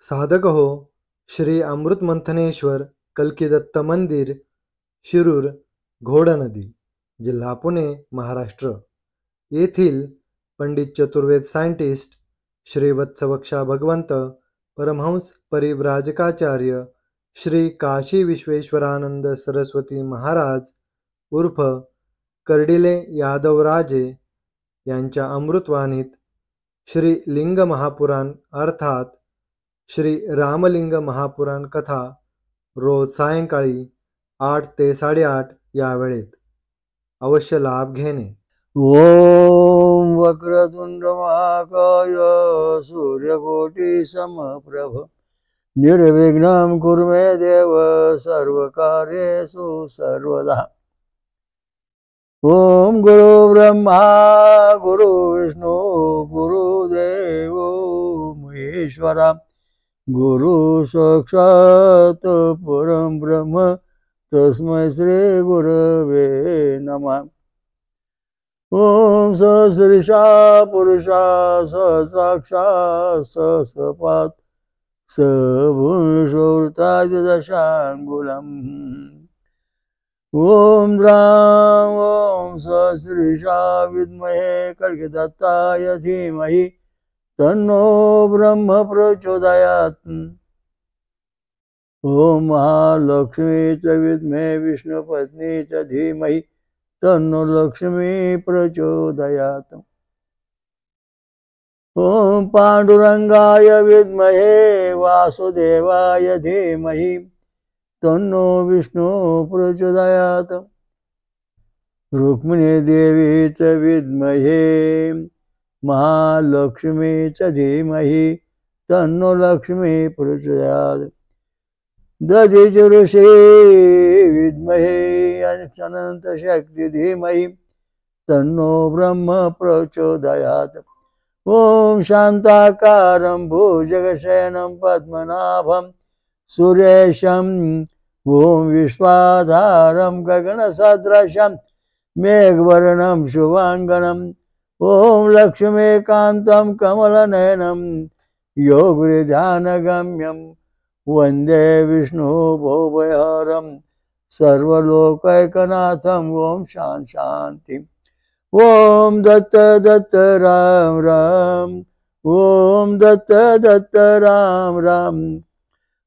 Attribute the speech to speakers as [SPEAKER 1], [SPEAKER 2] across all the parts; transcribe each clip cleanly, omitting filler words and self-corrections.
[SPEAKER 1] साधक हो श्री अमृत मंथनेश्वर कल्किदत्त मंदिर, शिरूर, घोडा नदी, जिल्हा पुणे, महाराष्ट्र येथील पंडित चतुर्वेद सायंटिस्ट श्री वत्सवक्षा भगवंत परमहंस परिव्राजकाचार्य श्री काशी विश्वेश्वरानंद सरस्वती महाराज उर्फ कर्डिले यादवराजे यांच्या अमृतवाणीत श्री लिंग महापुराण अर्थात श्री रामलिंग महापुराण कथा रोज सायंकाळी 8 ते 8:30 या वेळेत अवश्य लाभ घेणे.
[SPEAKER 2] ओम वक्रतुंड महाकाय सूर्यकोटी समप्रभ निर्विघ्नं कुरु मे देव सर्वकार्येषु सर्वदा. ओम गुरु ब्रह्मा गुरु विष्णू गुरुदेव महेश्वरा गुरु साक्षात परम ब्रह्म तस्मै श्री गुरवे नमः. ओम सहस्रीशा पुरुषा सहस्राक्षा सहस्रपात सभुषोर्तादिदशांगुलम्. ओम राम ओम सहस्रीशा विद्महे कल्किदत्ताय धीमहि तन्नो ब्रह्म प्रचोदयात्. ओम महालक्ष्मी च विद्महे विष्णुपत्नी च धीमहि तन्नो लक्ष्मी प्रचोदयात्. ओम पांडुरंगाय विद्महे वासुदेवाय धीमहि तन्नो विष्णु प्रचोदयात्. रुक्मिणी देवी च विद्महे महालक्ष्मी च धीमहि तन्नो लक्ष्मी प्रचोदयात्. दधीच ऋषी विद्महे अनंत शक्ति धीमहि तन्नो ब्रह्म प्रचोदयात्. ओम शांताकारं भुजगशयनं पद्मनाभं सुरेशं ओम विश्वाधारं गगनसदृशं मेघवर्णं शुभांगनं ओम लक्ष्मीकान्तं कमलनयनं योगविध्यानगम्यं वंदे विष्णु भवभयहरं सर्वलोकैकनाथं. ओम शांति. ओम दत्त दत्त राम राम ओम दत्त दत्त राम राम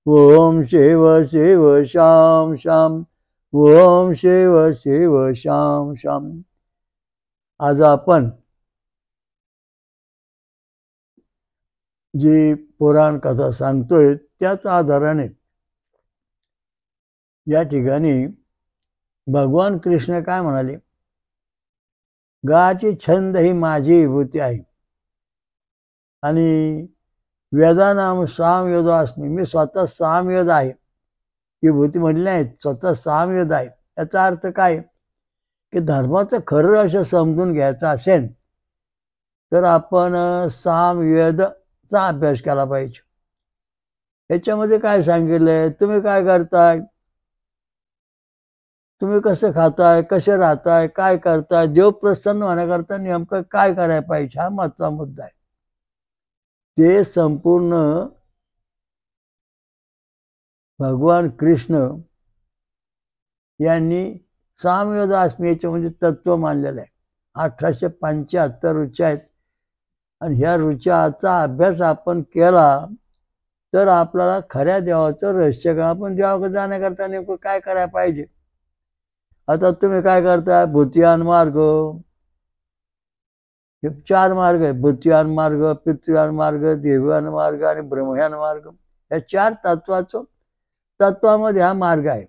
[SPEAKER 2] ओम शिव शिव श्याम श्याम ओम शिव शिव श्याम श्याम. आज आपण जी पुराण कथा सांगतोय त्याच आधाराने या ठिकाणी भगवान कृष्ण काय म्हणाले, गाची छंद ही माझी विभूती आहे आणि वेदानाम सामवेद असणे, मी स्वतः सामवेद आहे. विभूती म्हणली नाही, स्वतः सामवेद आहे. याचा अर्थ काय की धर्माचं खरं असं समजून घ्यायचं असेल तर आपण सामवेदचा अभ्यास केला पाहिजे. याच्यामध्ये काय सांगितलंय, तुम्ही काय करताय, तुम्ही कसं खाताय, कसे राहताय, काय करताय, देव प्रसन्न होण्याकरता नेमकं काय करायला पाहिजे हा महत्त्वाचा मुद्दा आहे. ते संपूर्ण भगवान कृष्ण यांनी सामवेद अस्मितेचे म्हणजे तत्व मानलेलं आहे. 1875 रुच्या आहेत आणि ह्या रुच्याचा अभ्यास आपण केला तर आपल्याला खऱ्या देवाचं रहस्य कळलं. आपण देवाकडे जाण्याकरता नेमकं काय करायला पाहिजे. आता तुम्ही काय करताय, भूतियान मार्ग, हे 4 मार्ग आहे. भूतियान मार्ग, पितृयान मार्ग, देवयान मार्ग आणि ब्रह्मयान मार्ग. या 4 तत्वामध्ये हा मार्ग आहे.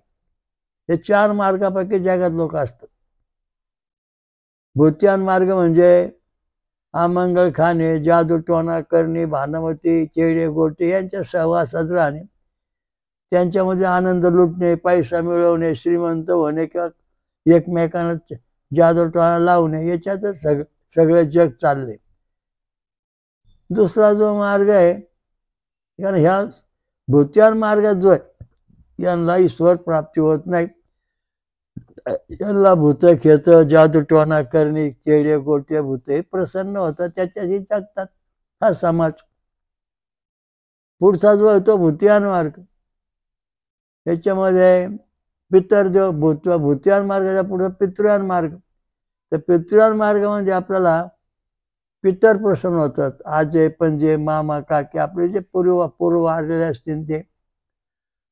[SPEAKER 2] हे 4 मार्गापैकी जगात लोक असतात. भूतियान मार्ग म्हणजे अमंगळ खाणे, जादूटोणा करणे, भानमती, चेडे गोटे यांच्या सहवासात राहणे, त्यांच्यामध्ये आनंद लुटणे, पैसा मिळवणे, श्रीमंत होणे किंवा एकमेकांना जादूटोणा लावणे, याच्यातच सगळं जग चालले. दुसरा जो मार्ग आहे, कारण ह्या भूतियान मार्गात जो आहे यांना ईश्वर प्राप्ती होत नाही. यांना भूत खेच, जादूटोणा करणे, चेडे गोटे भूत हे प्रसन्न होतात, त्याच्याशी जगतात. हा समाज. पुढचा जो आहे तो भूतियान मार्ग. याच्यामध्ये पितरदेव भूतियान मार्गाच्या पुढे पितृयान मार्ग. तर पितृयान मार्ग म्हणजे आपल्याला पितर प्रसन्न होतात. आजे पंजे मामा काकी आपले जे पूर्व आलेले असतील ते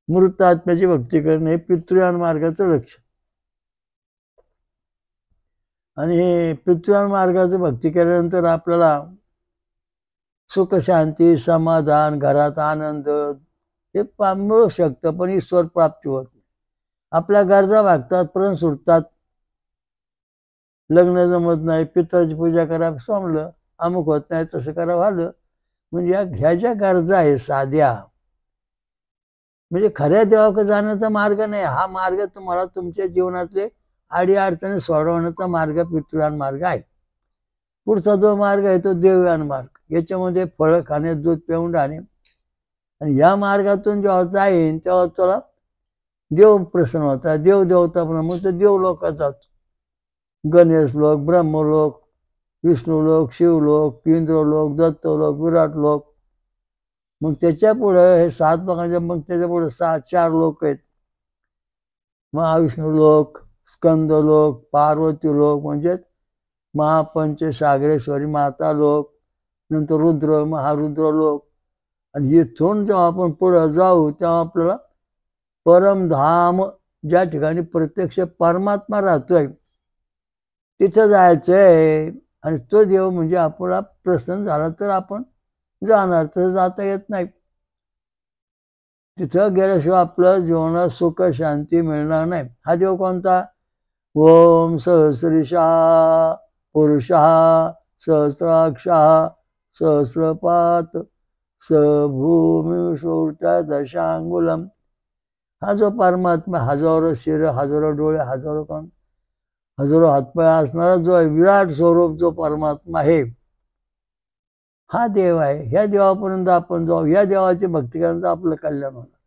[SPEAKER 2] मृत आत्म्याची भक्ती करणे हे पितृयान मार्गाचं लक्ष्य. आणि हे पितृयान मार्गाची भक्ती केल्यानंतर आपल्याला सुख शांती समाधान घरात आनंद हे मिळू शकतं, पण ईश्वर प्राप्ती होत नाही. आपल्या गरजा भागतात पण सुटतात. लग्न जमत नाही, पितराची पूजा करा समलं, अमुक होत नाही तसं करा झालं. म्हणजे ह्या ज्या गरजा आहे साध्या, म्हणजे खऱ्या देवाकडे जाण्याचा मार्ग नाही. हा मार्ग तुम्हाला तुमच्या जीवनातले आडी अडचणी सोडवण्याचा मार्ग पितृयान मार्ग आहे. पुढचा जो मार्ग आहे तो देवयान मार्ग. याच्यामध्ये फळं खाणे, दूध पिऊन राहणे. आणि या मार्गातून जेव्हा जाईन तेव्हा तुला देव प्रसन्न होता. देव देवता पण मग तो देव लोकात जातो. गणेश लोक, ब्रह्मलोक, विष्णुलोक, शिवलोक, इंद्रलोक, दत्तलोक, विराट लोक. मग त्याच्या पुढे हे 7 लोकांचे, मग त्याच्या पुढे 4 लोक आहेत. महाविष्णू लोक, स्कंद लोक, पार्वती लोक म्हणजे महापंचसागरेश्वरी माता लोक, नंतर रुद्र महारुद्र लोक. आणि इथून जेव्हा आपण पुढे जाऊ तेव्हा आपल्याला परमधाम ज्या ठिकाणी प्रत्यक्ष परमात्मा राहतोय तिथं जायचंय. आणि तो देव म्हणजे आपला प्रसन्न झाला तर आपण जाणार, तर जाता येत नाही. तिथं गेल्याशिवाय आपलं जीवनात सुख शांती मिळणार नाही. हा देव कोणता? ओम सहस्रीशा पुरुषा सहस्राक्षा सहस्रपात सभूमी शोर्ता दशांगुलम. हा जो परमात्मा, हजारो शिर, हजारो डोळे, हजारो हातपाय असणारा जो आहे विराट स्वरूप जो परमात्मा आहे, हा देव आहे. ह्या देवापर्यंत आपण जाऊ. ह्या देवाची भक्ती केल्यानंतर आपलं कल्याण होणार.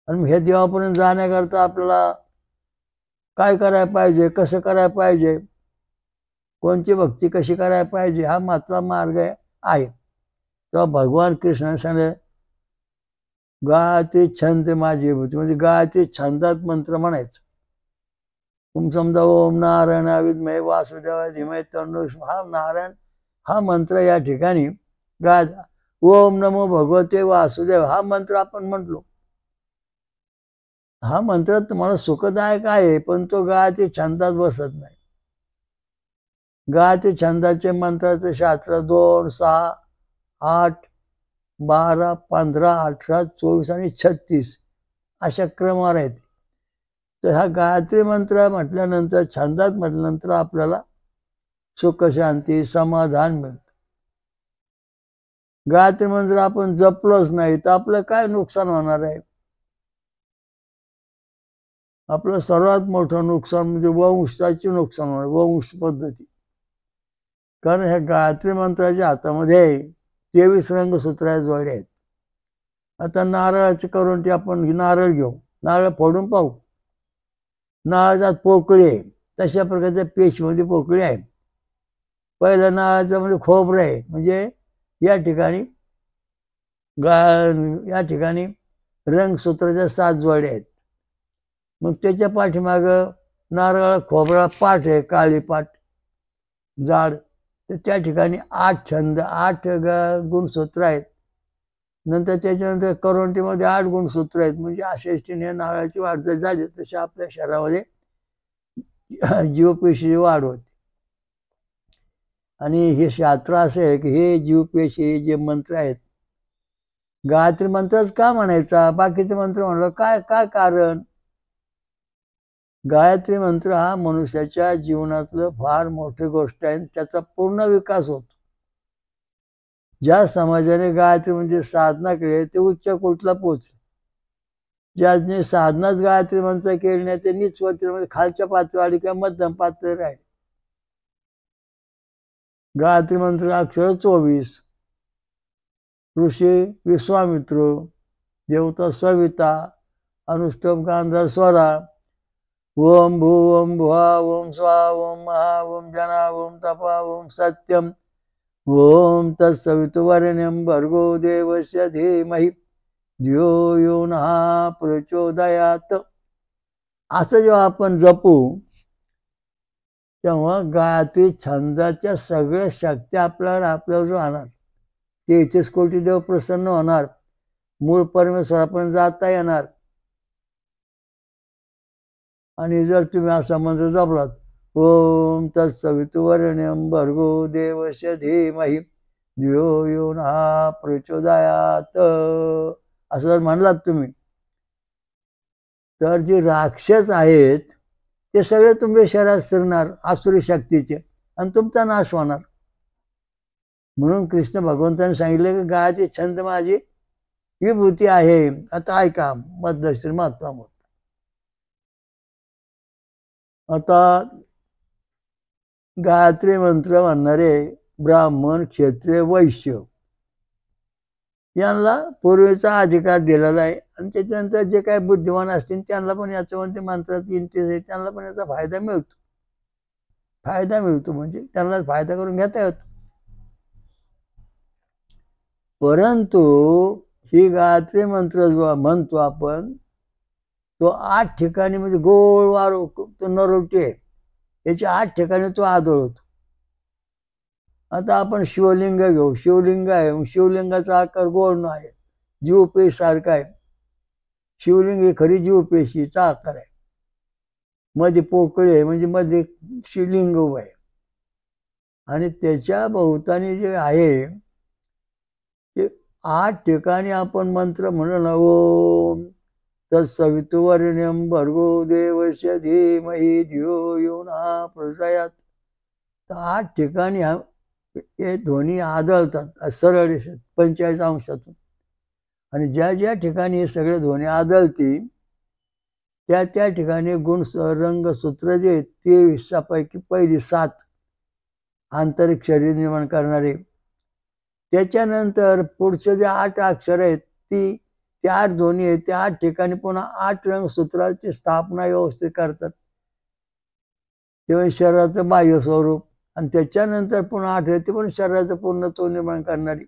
[SPEAKER 2] आणि ह्या देवापर्यंत जाण्याकरता आपल्याला काय करायला पाहिजे, कसं करायला पाहिजे, कोणची भक्ती कशी करायला पाहिजे, हा मागचा मार्ग आहे. तेव्हा भगवान कृष्णाने सांगितले गायत्री छंद माझी भूती. म्हणजे गायत्री छंदात मंत्र म्हणायचं. समजा ओम नारायण विद्महे वासुदेवाय धीमहि तन्नो हा नारायण हा मंत्र या ठिकाणी गाय. ओम नमो भगवते वासुदेव हा मंत्र आपण म्हटलो. हा मंत्र तुम्हाला सुखदायक आहे, पण तो गायत्री छंदात बसत नाही. गायत्री छंदाचे मंत्राचे शास्त्र 2, 6, 8, 12, 15, 18, 24 आणि 36 अशा क्रमावर आहेत. तर हा गायत्री मंत्र म्हटल्यानंतर, छंदात म्हटल्यानंतर आपल्याला सुख शांती समाधान मिळतं. गायत्री मंत्र आपण जपलोच नाही तर आपलं काय नुकसान होणार आहे? आपलं सर्वात मोठं नुकसान म्हणजे वंशाचे नुकसान होणार, वंश पद्धती. कारण ह्या गायत्री मंत्राच्या हातामध्ये 23 रंगसूत्र जोडले आहेत. आता नारळाची करून आपण नारळ घेऊ, नारळ फोडून पाहू. नारळात पोकळी आहे, तशा प्रकारच्या पेशीमध्ये पोकळी आहे. पहिलं नारळाचं म्हणजे खोबरं आहे, म्हणजे या ठिकाणी रंगसूत्राच्या 7 जोड्या आहेत. मग त्याच्या पाठीमाग नारळ खोबरा पाठ आहे, काळी पाठ जाड. तर त्या ठिकाणी 8 छंद 8 गुणसूत्र आहेत. नंतर त्याच्यानंतर करवंटीमध्ये 8 गुणसूत्र आहेत. म्हणजे अशेष्टीने नारळाची वाढ जर झाली तशी आपल्या शरीरामध्ये जीवपेशी वाढ होते. आणि हे शास्त्र असं आहे की हे जीवपेशी जे मंत्र आहेत, गायत्री मंत्रच का म्हणायचा, बाकीचे मंत्र म्हणलं काय काय कारण? गायत्री मंत्र हा मनुष्याच्या जीवनातलं फार मोठी गोष्ट आहे. त्याचा पूर्ण विकास होतो. ज्या समाजाने गायत्री म्हणजे साधना केली ते उच्च कोटीला पोहोचले. ज्याने साधनाच गायत्री मंत्र केली नाही ते नीच म्हणजे खालच्या पातळीवर किंवा मध्यम पातळीवर आहे. गायत्री मंत्र अक्षर 24. ऋषी विश्वामित्र, देवता सविता, अनुष्टुप गांधार स्वरा. ओम भू ओम भुवा ओम स्वा ओम महा ओम जना ओम तपा ओम सत्यम ओम तत्सवितुर्वरेण्यं भर्गो देवस्य धीमहि धियो यो नः प्रचोदयात्. असं जेव्हा आपण जपू तेव्हा गायत्री छंदाच्या सगळ्या शक्ती आपल्यावर राहणार. 33 कोटी देव प्रसन्न होणार. मूळ परमेश्वरापर्यंत जाता येणार. आणि जर तुम्ही असा मंत्र जपलात, ओम तत्सवितुर्वरेण्यं भर्गो देवस्य धीमहि धियो यो नः प्रचोदयात्, असं जर म्हणलात तुम्ही, तर जे राक्षस आहेत ते सगळे तुमच्या शरीरात शिरणार आसुरी शक्तीचे आणि तुमचा नाश होणार. म्हणून कृष्ण भगवंतांनी सांगितले की गायत्री छंद माझी विभूती आहे. आता ऐका मध्यश्री महात्मा. आता गायत्री मंत्र म्हणणारे ब्राह्मण, क्षत्रिय, वैश्य यांना पूर्वीचा अधिकार दिलेला आहे. आणि त्याच्यानंतर जे काही बुद्धिमान असतील त्यांना पण याच्यामध्ये मंत्राचा इंटरेस्ट आहे, त्यांना पण याचा फायदा मिळतो. फायदा मिळतो म्हणजे त्यांना फायदा करून घेता येतो. परंतु ही गायत्री मंत्र जो म्हणतो आपण, तो 8 ठिकाणी म्हणजे गोल वारो तो नरोटी आहे, याच्या 8 ठिकाणी तो आढळतो. आता आपण शिवलिंग घेऊ. शिवलिंग आहे, शिवलिंगाचा आकार गोल आहे, जीवपेशी सारखा आहे. शिवलिंग ही खरी जीवपेशीचा आकार आहे. मध्ये पोकळी आहे म्हणजे मध्ये शिवलिंग उभं आहे. आणि त्याच्या भोवतानी जे आहे ते 8 ठिकाणी आपण मंत्र म्हणून ओम तत्सवितुर्वरेण्यं भर्गो देवस्य धीमहि धियो यो नः प्रचोदयात्. 8 ठिकाणी हे ध्वनी आदळतात सरळ 45 अंशातून. आणि ज्या ज्या ठिकाणी हे सगळे ध्वनी आदळतील त्या त्या ठिकाणी गुण रंगसूत्र जे 23 पैकी पहिली 7 आंतरिक शरीर निर्माण करणारे, त्याच्यानंतर पुढचे जे 8 अक्षर आहेत ते 8 ध्वनी आहेत, त्या 8 ठिकाणी पुन्हा 8 रंगसूत्राची स्थापना व्यवस्थित करतात. तेव्हा शरीराचं बाह्य स्वरूप. आणि त्याच्यानंतर पुन्हा 8 ते पण शरीराचं पूर्णत्व निर्माण करणारी.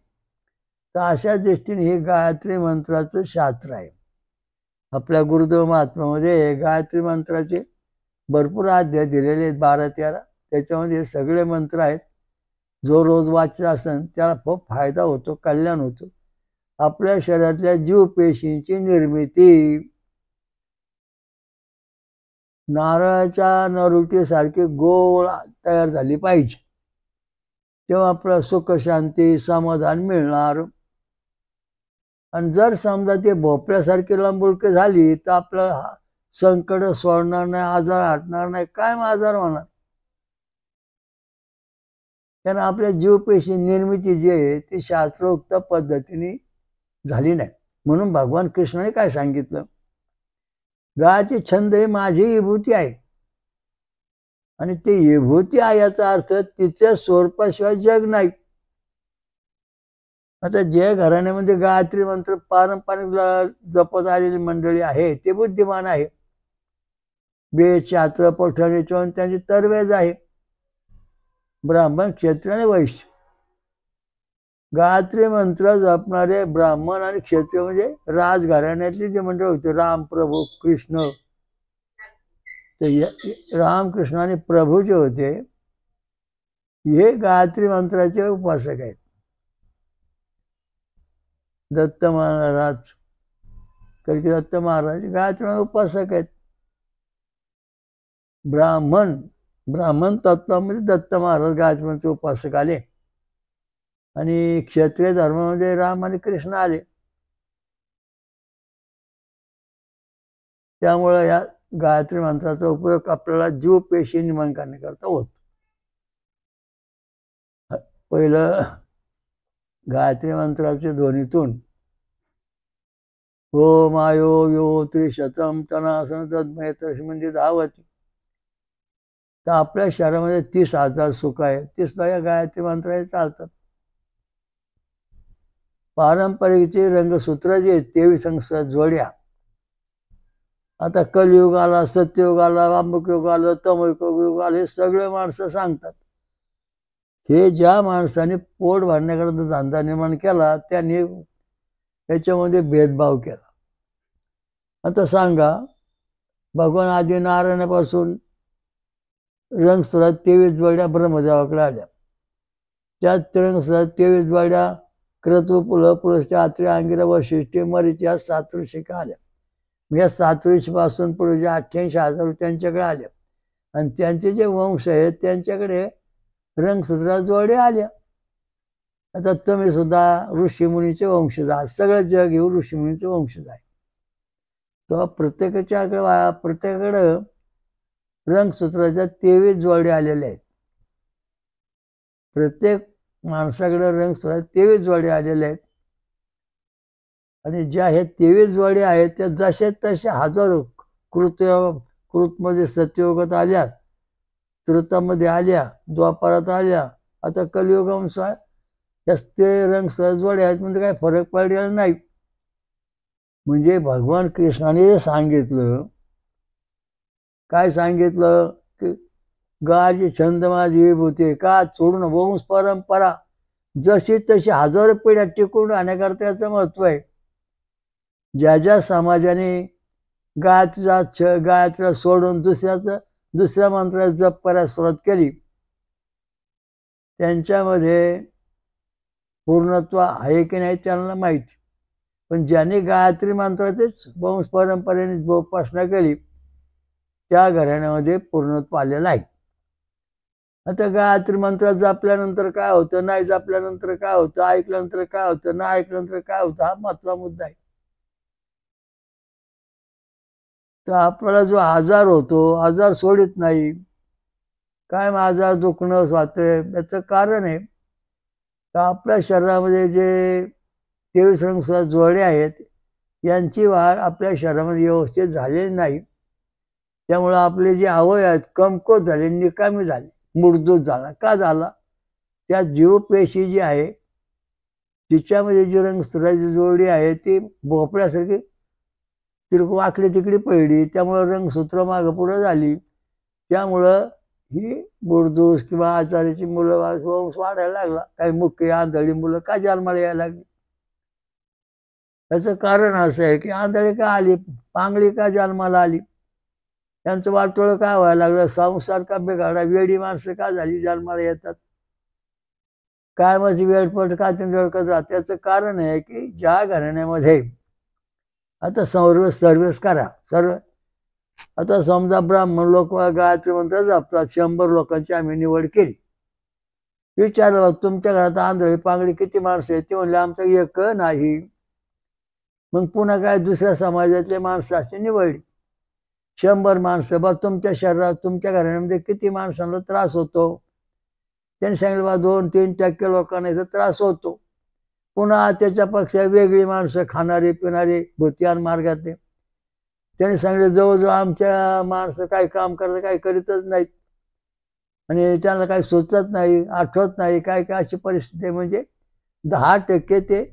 [SPEAKER 2] तर अशा दृष्टीने हे गायत्री मंत्राचं शास्त्र आहे. आपल्या गुरुदेव महात्म्यामध्ये गायत्री मंत्राचे भरपूर अध्याय दिलेले आहेत, 12-13. त्याच्यामध्ये सगळे मंत्र आहेत. जो रोज वाचत असेल त्याला खूप फायदा होतो, कल्याण होतो. आपल्या शरीरातल्या जीवपेशींची निर्मिती नारळाच्या नरुटीसारखी गोल तयार झाली पाहिजे, तेव्हा आपलं सुख, शांती, समाधान मिळणार. आणि जर समजा ते भोपळ्यासारखी लांबुळकी झाली तर आपलं संकट सोडणार नाही, आजार हटणार नाही, काय आजार होणार. कारण आपल्या जीवपेशी निर्मिती जी आहे ती शास्त्रोक्त पद्धतीने झाली नाही. म्हणून भगवान कृष्णाने काय सांगितलं, गायत्री छंद ही माझी विभूती आहे. आणि ते विभूती आहे याचा अर्थ तिच्या स्वरूपाशिवाय जग नाही. आता जे घराण्यामध्ये गायत्री मंत्र पारंपरिक जपत आलेली मंडळी आहे ते बुद्धिमान आहे. वेद, शास्त्र, पठण याच्यावर त्यांची तरवेज आहे. ब्राह्मण, क्षत्रिय आणि वैश्य. गायत्री मंत्र जपणारे ब्राह्मण आणि क्षत्रिय म्हणजे राजघराण्यातले जे मंडळ होते, राम, प्रभू, कृष्ण. तर रामकृष्ण आणि प्रभू जे होते हे गायत्री मंत्राचे उपासक आहेत. दत्त महाराज, कलकी दत्त महाराज गायत्री उपासक आहेत. ब्राह्मण तत्वामध्ये दत्त महाराज गायत्री मंत्राचे उपासक आले. आणि क्षत्रिय धर्मामध्ये राम आणि कृष्ण आले. त्यामुळे या गायत्री मंत्राचा उपयोग आपल्याला जीवपेशी निर्माण करण्याकरता होतो. पहिलं गायत्री मंत्राच्या ध्वनीतून ओम आयो यो त्रिशतम तनासन तद्मयतश म्हणजे धावती. तर आपल्या शरीरामध्ये 30,000 सुख आहे, 30 या गायत्री मंत्राने चालतात. पारंपरिकचे रंगसूत्र जे 23 अंश जोड्या. आता कलियुग आला, सत्ययुग आला, अमुक युग आलं, तमयुग युग आले, सगळे माणसं सांगतात हे ज्या माणसाने पोट भरण्याकरता धंदा निर्माण केला त्यांनी त्याच्यामध्ये भेदभाव केला. आता सांगा, भगवान आदी नारायणापासून रंगसुरात 23 जोड्या ब्रह्मदेवाकडे आल्या. त्या रंगसुरात 23 जोड्या क्रतु पुल पुलस्त्य आत्रे अंगिरा वशिष्ठी मरीची या 7 ऋषिका आल्या. या 7 ऋषीपासून पुढे जे 88,000 त्यांच्याकडे आल्या आणि त्यांचे जे वंश आहेत त्यांच्याकडे रंगसूत्रात जोड्या आल्या. आता तुम्ही सुद्धा ऋषीमुनीचे वंशज आहात. सगळं जग घेऊन ऋषीमुनीचे वंशज आहे. तेव्हा प्रत्येकाकडे रंगसूत्राच्या 23 जोड्या आलेल्या आहेत. प्रत्येक माणसाकडे रंगसूत्रात 23 जोड्या आलेल्या आहेत. आणि ज्या हे 23 जोड्या आहेत त्या जसे तसे हजारो कृतमध्ये सत्ययुगात आल्या, त्रेतामध्ये आल्या, द्वापारात आल्या, आता कलियुगानुसार ते रंगसूत्रात जोड्या आहेत म्हणजे काही फरक पडलेला नाही. म्हणजे भगवान कृष्णाने सांगितलं, काय सांगितलं की गाची छंद माझी विभूती का सोडून वंश परंपरा जशी तशी हजारो पिढ्या टिकून राहण्याकरता याचं महत्व आहे. ज्या ज्या समाजाने गायत्रीला सोडून दुसऱ्या मंत्राचा जप करायला सुरुवात केली त्यांच्यामध्ये पूर्णत्व आहे की नाही त्यांना माहिती. पण ज्यांनी गायत्री मंत्राचेच वंश परंपरेने उपासना केली त्या घराण्यामध्ये पूर्णत्व आलेलं आहे. आता गायत्री मंत्र जपल्यानंतर काय होतं, नाही जपल्यानंतर काय होतं, ऐकल्यानंतर काय होतं, नाही ऐकल्यानंतर काय होतं, हा महत्त्वाचा मुद्दा आहे. तर आपल्याला जो आजार होतो, आजार सोडित नाही. काय आजार दुखणं स्वातंत्र्य याचं कारण आहे तर आपल्या शरीरामध्ये जे 23 रंगसूत्रात जोडे आहेत यांची वाढ आपल्या शरीरामध्ये व्यवस्थित झालेली नाही. त्यामुळं आपले जे अवयव आहेत कमकुवत झाले, निकामी झाले, मूर्छित झाला. का झाला? त्या जीवपेशी जी आहे तिच्यामध्ये जी रंगसूत्राची जोडी आहे ती भोपळ्यासारखी वाकडी तिकडी पडली. त्यामुळं रंगसूत्र मागं पुढं झाली. त्यामुळं ही बुडदूस किंवा आचार्याची मुलं वंश वाढायला लागला. काही मुख्य आंधळी मुलं का जन्माला यायला लागली? याचं कारण असं आहे की आंधळी का आली, पांगळी का जन्माला आली, त्यांचं वाटोळं काय व्हायला लागलं, संसार का बिघाडा, वेडी माणसं का झाली जन्माला येतात, काय माझी वेळपट का त्यांनी ओळखत राहत. त्याचं कारण आहे की ज्या घराण्यामध्ये आता सर्विस करा सर्व. आता समजा ब्राह्मण लोक गायत्री मंत्र जपतात, 100 लोकांची आम्ही निवड केली. विचारलं तुमच्या घरात आंधळी पांगडी किती माणसं आहेत? ते म्हणले आमचं एक नाही. मग पुन्हा काय दुसऱ्या समाजातले माणसं अशी निवडली 100 माणसं. बरं तुमच्या शरीरात तुमच्या घराण्यामध्ये किती माणसांना त्रास होतो? त्यांनी सांगितलं बा 2-3% लोकांना याचा त्रास होतो. पुन्हा त्याच्यापेक्षा वेगळी माणसं खाणारे पिणारे भूतियान मार्गातले त्यांनी सांगितलं जवळजवळ आमच्या माणसं काही काम करत काही करीतच नाहीत आणि त्यांना काही सुचत नाही, आठवत नाही, काय काय अशी परिस्थिती. म्हणजे 10% ते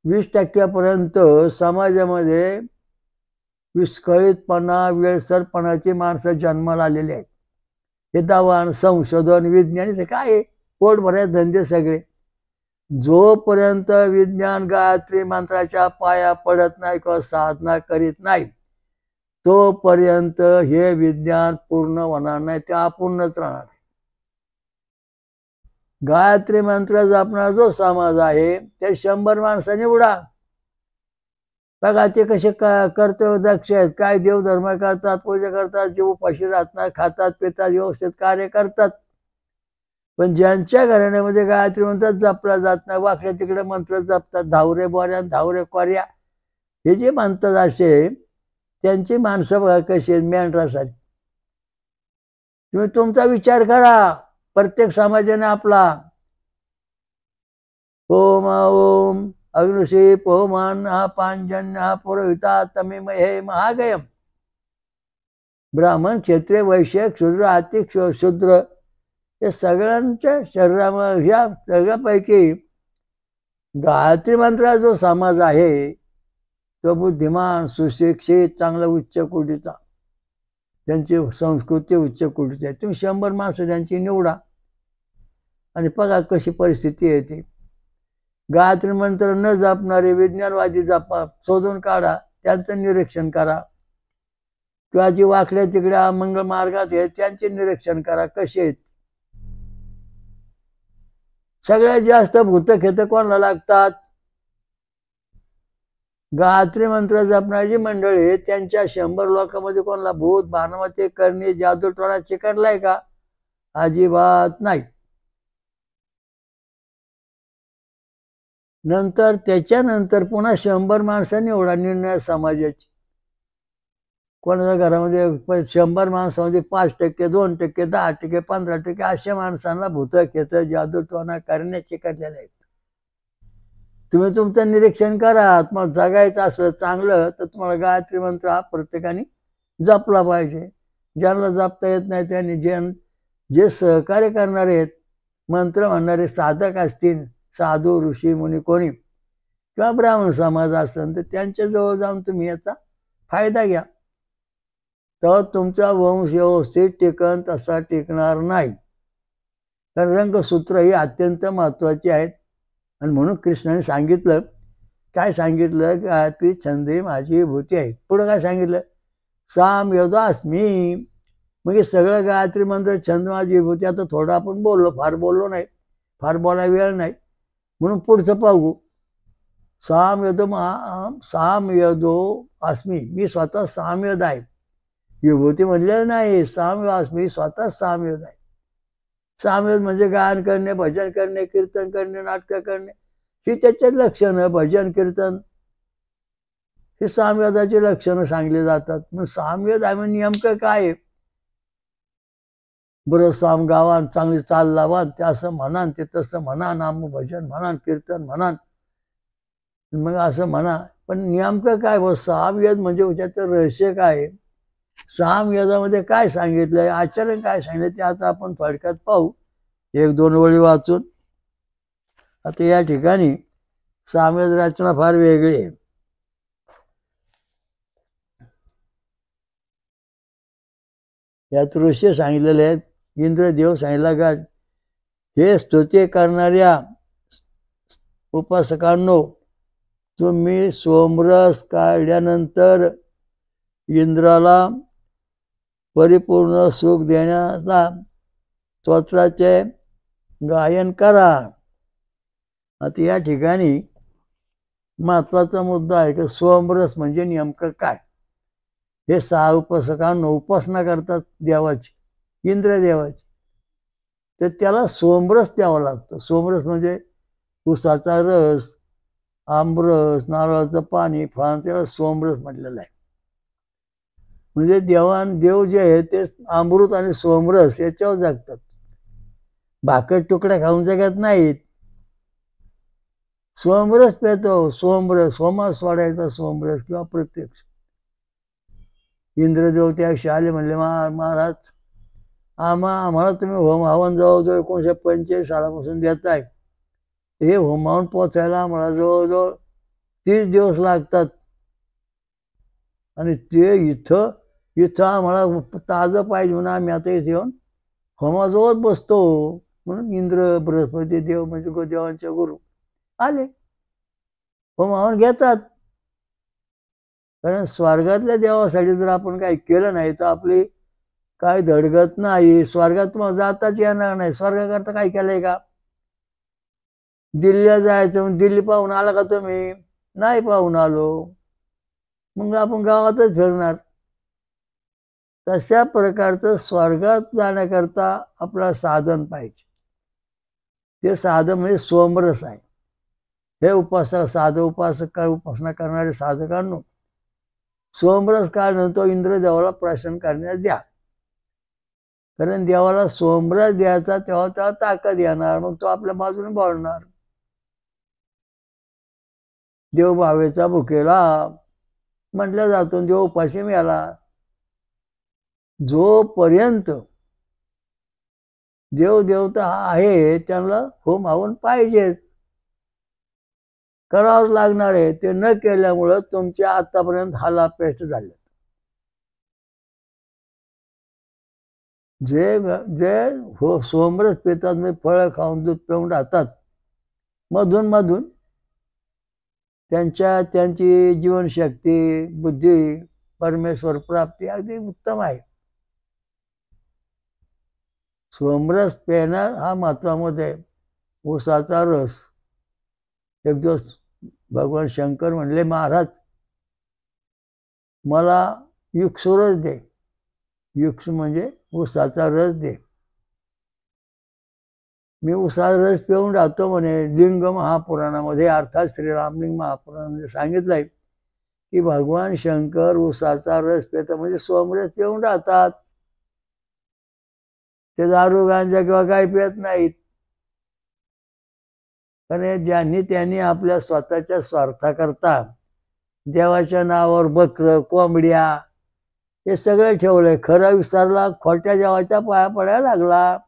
[SPEAKER 2] 20% समाजामध्ये विस्कळीतपणा वेळसरपणाची माणसं जन्माला आलेली आहेत. हे दावान संशोधन विज्ञान काय आहे, पोट भरायचे धंदे सगळे. जोपर्यंत विज्ञान गायत्री मंत्राच्या पाया पडत नाही किंवा साधना करीत नाही तोपर्यंत हे विज्ञान पूर्ण होणार नाही, ते अपूर्णच राहणार आहे. गायत्री मंत्र जपणारा जो समाज आहे ते 100 माणसांनी उडा बघा ते कसे कर्तव्य दक्ष आहेत, काय देवधर्म करतात, पूजा करतात, जीव उपाशी राहत नाही, खातात पितात, व्यवस्थित कार्य करतात. पण ज्यांच्या घराण्यामध्ये गायत्री मंत्र जपला जात नाही, वाकड्या तिकडे मंत्र जपतात, धावरे बोऱ्या धावरे कोऱ्या हे जे म्हणतात असे त्यांची माणसं बघा कशी आहेत, मेंढरासाठी. तुम्ही तुमचा विचार करा. प्रत्येक समाजाने आपला ओम ओम अग्नुषी पोमान हा पांजन्य पुरोहिता तमेम हे महागयम. ब्राह्मण क्षत्रिय वैश्य शूद्र आतिक शूद्र हे सगळ्यांच्या शरीरामध्ये ह्या सगळ्यापैकी गायत्री मंत्रा जो समाज आहे तो बुद्धिमान सुशिक्षित चांगला उच्च कोटीचा, त्यांची संस्कृती उच्च कोटीची आहे. तुम्ही 100 माणसं त्यांची निवडा. आणि बघा कशी परिस्थिती येते. गायत्री मंत्र न जपणारे विज्ञानवादी जपा, शोधून काढा, त्यांचं निरीक्षण करा. किंवा जी वाकड्या तिकड्या अमंगळ मार्गात आहेत त्यांचे निरीक्षण करा कसे आहेत. सगळ्यात जास्त भूतखेत कोणाला लागतात? गायत्री मंत्र जपणारी मंडळी त्यांच्या 100 लोकांमध्ये कोणाला भूत भानमती करणे जादूटोणा चिकटलाय का? अजिबात नाही. नंतर त्याच्यानंतर पुन्हा 100 माणसं निवडा निर्णय समाजाची. कोणाच्या घरामध्ये 100 माणसामध्ये 5%, 2%, 10%, 15% अशा माणसांना भूतखेत जादूटोणा करणे चिकटलेले आहेत. तुम्ही तुमचं निरीक्षण करा. मग जगायचं असलं चांगलं तर तुम्हाला गायत्री मंत्र हा प्रत्येकाने जपला पाहिजे. ज्यांना जपता येत नाही त्यांनी जे सहकार्य करणारे आहेत, मंत्र म्हणणारे साधक असतील, साधू ऋषी मुनी कोणी किंवा ब्राह्मण समाज असेल तर त्यांच्याजवळ जाऊन तुम्ही याचा फायदा घ्या. तर तुमचा वंश व्यवस्थित टिकन तसा टिकणार नाही. कारण रंगसूत्र ही अत्यंत महत्वाची आहेत. आणि म्हणून कृष्णाने सांगितलं, काय सांगितलं? गायत्री छंदे माझी भूती आहे. पुढं काय सांगितलं? साम योदास्मी. म्हणजे सगळं गायत्री मंत्र छंद माझी भूती. आता थोडं आपण बोललो, फार बोललो नाही, फार बोलायला वेळ नाही, म्हणून पुढचं पाहू. सामयदो अस्मी. मी स्वतः सामयद आहे. विभूती म्हणलेलं नाही, सामय अस्मी, स्वतः सामयद आहे. सामयद म्हणजे गायन करणे, भजन करणे, कीर्तन करणे, नाटक करणे, ही त्याचे लक्षणं. भजन कीर्तन हे सामवेदाची लक्षणं सांगली जातात. मग सामवेद आहे म्हणजे नेमकं काय? बरं साम गावान, चांगली चाल लावान, ते असं म्हणान, ते तसं म्हणा, नाम भजन म्हणान, कीर्तन म्हणान, मग असं म्हणा. पण नेमकं काय? व सामवेद म्हणजे त्याचं रहस्य काय? सामवेदामध्ये काय सांगितलंय, आचरण काय सांगितलं ते आता आपण थोडक्यात पाहू, 1-2 ओळी वाचून. आता या ठिकाणी सामवेद रचना फार वेगळी आहे. यात ऋषी सांगितलेले आहेत. इंद्रदेव सांगितला का, हे स्तुती करणाऱ्या उपासकांनो, तुम्ही सोमरस काढल्यानंतर इंद्राला परिपूर्ण सुख देण्याला स्तोत्राचे गायन करा. आता या ठिकाणी महत्वाचा मुद्दा आहे की सोमरस म्हणजे नेमकं काय? हे 6 उपासकांना उपासना करतात देवाची, इंद्रदेवाची, तर त्याला सोमरस द्यावा लागतो. सोमरस म्हणजे उसाचा रस, आमरस, नारळाचं पाणी, फळांचं, त्याला सोमरस म्हटलेलं आहे. म्हणजे देव जे आहे ते अमृत आणि सोमरस याच्यावर जगतात. भाकर तुकड्या खाऊन जगत नाहीत. सोमरस पेतो. सोमरस, सोमा सोडायचा सोमरस किंवा प्रत्यक्ष. इंद्रदेव त्याशी आले, म्हणले, महाराज, आम्हाला तुम्ही होम हवन जवळजवळ 1945 सालापासून देताय. हे होम हवन पोचायला आम्हाला जवळजवळ 30 दिवस लागतात. आणि ते इथं आम्हाला ताजं पाहिजे म्हणून आम्ही आता इथे येऊन होमाजवळ बसतो. म्हणून इंद्र बृहस्पती देव म्हणजे देवांचे गुरु आले, होम हवन घेतात. कारण स्वर्गातल्या देवासाठी जर आपण काही केलं नाही तर आपली काय धडगत नाही. स्वर्गात मग जाताच येणार नाही. स्वर्गाकरता काय केलंय का? दिल्लीला जायचं म्हणून दिल्ली पाहून आला का तुम्ही? नाही पाहून आलो, मग आपण गावातच फिरणार. तशा प्रकारचं स्वर्गात जाण्याकरता आपलं साधन पाहिजे. ते साधन म्हणजे सोमरस आहे. हे उपासना करणारे साधकांनो, सोमरस काढून तो इंद्रदेवाला प्रसन्न करण्यास द्या. कारण देवाला सोमरस द्यायचा तेव्हा तेव्हा ताकद येणार, मग तो आपल्या बाजूने बोलणार. देव भावेचा भुकेला म्हटलं जातो, देव उपाशी मिळाला. जोपर्यंत देवदेवता आहे त्यांना होम हवन पाहिजेच, करावंच लागणार आहे. ते न केल्यामुळं तुमच्या आतापर्यंत हालापेष्ट झाले. जे जे हो सोमरस पितात म्हणजे फळं खाऊन दूध पिऊन राहतात, मधून मधून त्यांची जीवनशक्ती, बुद्धी, परमेश्वर प्राप्ती अगदी उत्तम आहे. सोमरस पिणं हा महत्वामध्ये आहे. ऊसाचा रस. एक दिवस भगवान शंकर म्हणले, महाराज मला युक्सुरस दे. युक्स म्हणजे ऊसाचा रस दे. मी ऊसाचा रस पिऊन राहतो म्हणे. लिंग महापुराणामध्ये अर्थात श्रीरामलिंग महापुराणामध्ये सांगितलंय की भगवान शंकर ऊसाचा रस पितात म्हणजे सोमरस पिऊन राहतात. ते दारू गांजा किंवा काही पित नाहीत. कारण ज्यांनी त्यांनी आपल्या स्वतःच्या स्वार्थाकरता देवाच्या नावावर बकर, कोंबड्या हे सगळं ठेवलंय. खरं विसरला, खोट्या देवाच्या पाया पडायला लागला.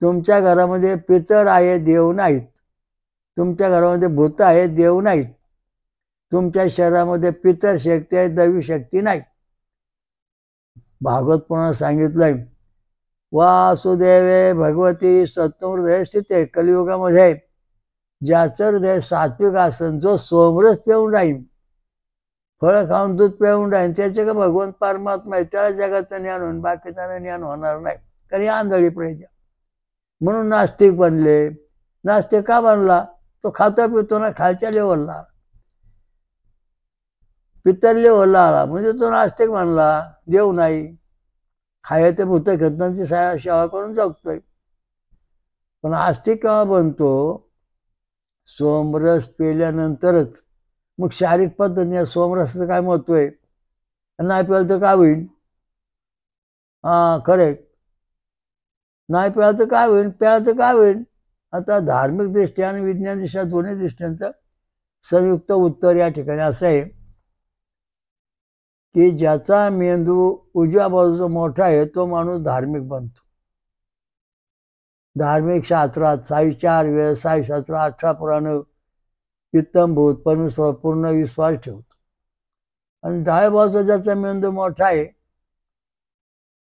[SPEAKER 2] तुमच्या घरामध्ये पितर आहे, देव नाहीत. तुमच्या घरामध्ये भूत आहे, देव नाहीत. तुमच्या शरीरामध्ये पितर शक्ती आहे, दैवी शक्ती नाही. भागवत पुराणात सांगितलंय, वासुदेवे भगवती सत्वहृदय स्थिते. कलियुगामध्ये ज्याचं हृदय सात्विक असेल, जो सोमरस पिऊन राहील, फळं खाऊन दूध पिऊन राहील, त्याचे का भगवंत परमात्मा आहे, त्याला जगाचं ज्ञान होऊन बाकीचं ज्ञान होणार नाही. कारण आंधळी पाहिजे. म्हणून नास्तिक बनले. नास्तिक का बनला? तो खातो पितो ना, खालच्या लेवलला, पितर लेवलला आला म्हणजे तो नास्तिक बनला. देव नाही. खायचे भूत खेतनांची सेवा करून जगतोय. पण आस्तिक केव्हा बनतो? सोमरस पेल्यानंतरच. मग शारीरिक पद्धतीने सोमरसाचं काय महत्व आहे? नाही प्याल तर काय होईल? खरे, नाही प्याल तर काय होईल? प्याल तर काय होईल? आता धार्मिक दृष्ट्या आणि विज्ञान दृष्ट्या दोन्ही दृष्ट्यांचं संयुक्त उत्तर या ठिकाणी असं आहे की ज्याचा मेंदू उजव्या बाजूचा मोठा आहे तो माणूस धार्मिक बनतो. धार्मिक शास्त्रात 4 वेळ, 6 शास्त्र, 18 पुराण, उत्तम भूत परमेश्वर पूर्ण विश्वास ठेवतो. आणि डाव्या बाजूचा ज्याचा मेंदू मोठा आहे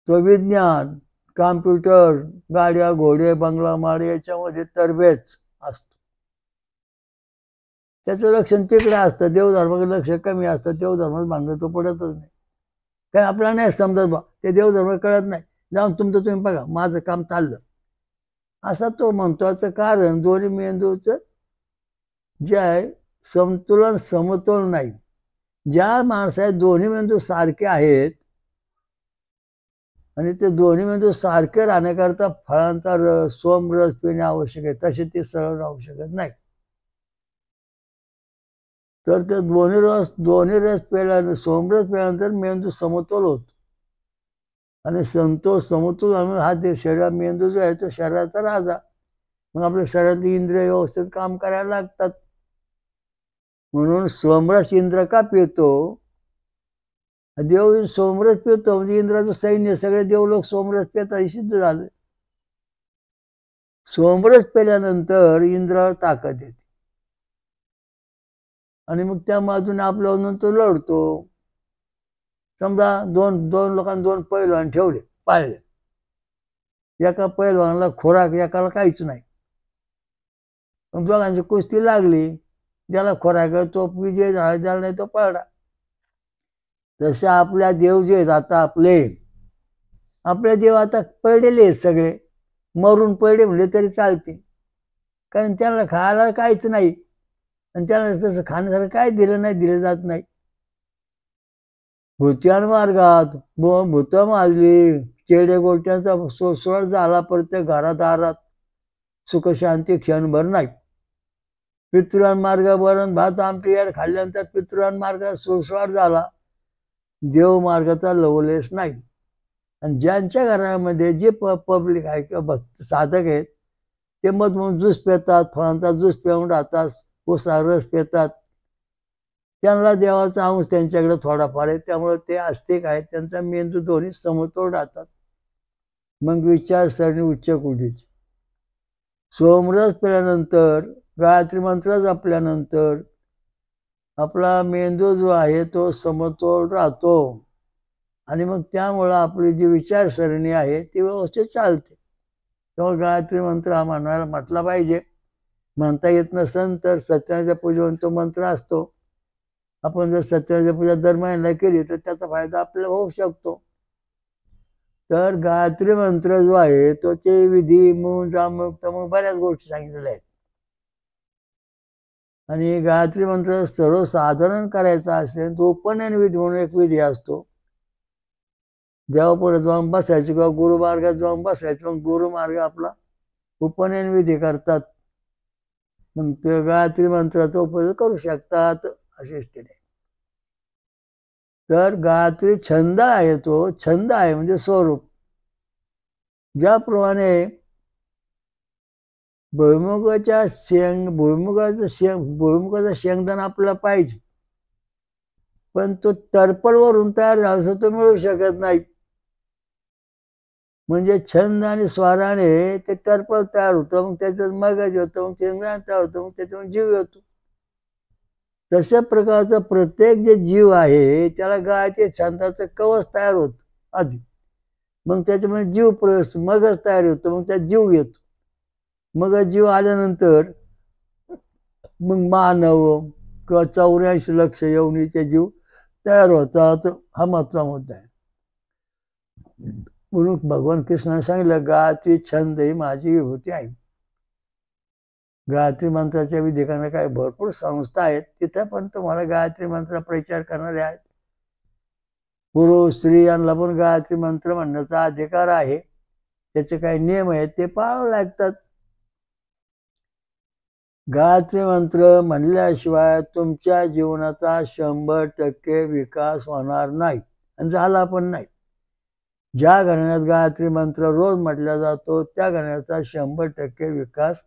[SPEAKER 2] तो विज्ञान, कॉम्प्युटर, गाड्या, घोडे, बंगला, माळे याच्यामध्ये तरबेज असतो. त्याचं लक्षण तिकडे असतं. देवधर्माकडे लक्ष कमी असतं. देवधर्मात भांडण तो पडतच नाही. काय आपल्याला नाही समजत बा, ते देवधर्म कळत नाही, जाऊन तुमचं तुम्ही बघा, माझं काम चाललं, असा तो म्हणतो. याचं कारण दोन्ही मेंदूचं जे आहे संतुलन, समतोल नाही. ज्या माणसाचे दोन्ही मेंदू सारखे आहेत आणि ते दोन्ही मेंदू सारखे राहण्याकरता फळांचा रस, सोमरस पिणे आवश्यक आहे, तसे ते सरळ राहू शकत नाही. तर ते दोन्ही रस पेल्यानंतर, सोमरस पेल्यानंतर मेंदू समतोल होतो. आणि समतोल हा ते शरीर, मेंदू जो आहे तो शरीराचा राजा. मग आपल्या शरीरातली इंद्रिय व्यवस्थित काम करायला लागतात. म्हणून सोमरस इंद्र का पितो? देव सोमरस पितो म्हणजे इंद्राचं सैन्य, सगळे देवलोक सोमरस पितात, सिद्ध झालं. सोमरस पेल्यानंतर इंद्राला ताकद येते आणि मग त्या बाजूने आपल्यावर तो लढतो. समजा दोन लोकांनी 2 पैलवान ठेवले, पाळले. एका पैलवानाला खोराक, एकाला काहीच नाही. मग दोघांची कुस्ती लागली. ज्याला खोराक आहे तो विजय झाला, ज्याला नाही तो पळला. तसे आपल्या देव जे आहेत आता आपले देव आता पडलेले आहेत सगळे. मरून पडले म्हणले तरी चालते, कारण त्याला खायला काहीच नाही आणि त्याला तसं खाण्यासारखं काय दिलं जात नाही. भूत्यान मार्गात भूत माजली, चेडे गोट्यांचा सोसवड झाला प्रत्येक घरादारात, सुखशांती क्षणभर नाही. पितृयान मार्ग वरण भात आमटी यार खाल्ल्यानंतर पितृयान मार्गात सोसवाड झाला, देव मार्गाचा लवलेस नाही. आणि ज्यांच्या घरामध्ये जे पब्लिक आहे किंवा भक्त साधक आहेत ते मधून ज्यूस पितात, फळांचा ज्यूस पिऊन राहतात, ऊसा रस पितात, त्यांना देवाचा अंश त्यांच्याकडे थोडाफार आहे, त्यामुळे ते आस्तिक आहेत. त्यांचा मेंदू दोन्ही समतोल राहतात. मग विचारसरणी उच्च कोटीची. सोमरस पिल्यानंतर, गायत्री मंत्र जपल्यानंतर आपला मेंदू जो आहे तो समतोल राहतो आणि मग त्यामुळं आपली जी विचारसरणी आहे ती व्यवस्थित चालते. तेव्हा गायत्री मंत्र हा म्हटला पाहिजे. म्हणता येत नसेल तर सत्यनारायणाच्या पूजेवर तो मंत्र असतो. आपण जर सत्यनारायणाची पूजा दर महिन्याला केली तर त्याचा फायदा आपल्याला होऊ शकतो. तर गायत्री मंत्र जो आहे तो ते विधी मूळ जामुक्त मग बऱ्याच गोष्टी सांगितलेल्या आहेत. आणि गायत्री मंत्र सर्वसाधारण करायचा असेल तो उपनयन विधी म्हणून एक विधी असतो. देवापुढे जाऊन बसायचं किंवा गुरुमार्गात जाऊन बसायचं, मग गुरुमार्ग आपला उपनयन विधी करतात. मग ते गायत्री मंत्राचा उपयोग करू शकतात अशी स्थिती. तर गायत्री छंद आहे, तो छंद आहे म्हणजे स्वरूप. ज्याप्रमाणे भुईमुगाचा शेंगदाण आपल्याला पाहिजे, पण तो टर्पलवरून तयार झाला असं तो मिळू शकत नाही. म्हणजे छंद आणि स्वाराने ते टर्पल तयार होतं, मग त्याच्यात मगज होतं, मग शेंगदाण तयार होतं, मग त्याच्यामध्ये जीव येतो. तशा प्रकारचा प्रत्येक जे जीव आहे त्याला गायत्री छंदाचं कवच तयार होतं आधी. मग त्याच्यामध्ये जीव प्रवेश, मगच तयार होतो, मग त्यात जीव येतो. मग जीव आल्यानंतर मग मानव किंवा 84 लक्ष योनीचे जीव तयार होतात. हा मागचा मुद्दा आहे. म्हणून भगवान कृष्णाने सांगितलं गायत्री छंद ही माझी विभूती आहे. गायत्री मंत्राच्या विधी करणाऱ्या काही भरपूर संस्था आहेत, तिथे पण तुम्हाला गायत्री मंत्र प्रचार करणारे आहेत. पुरुष स्त्री यांना पण गायत्री मंत्र म्हणण्याचा अधिकार आहे. त्याचे काही नियम आहेत ते पाळावे लागतात. गायत्री मंत्र म्हणल्याशिवाय तुमच्या जीवनाचा 100% विकास होणार नाही आणि झाला पण नाही. ज्या घराण्यात गायत्री मंत्र रोज म्हटला जातो त्या घराण्याचा 100% विकास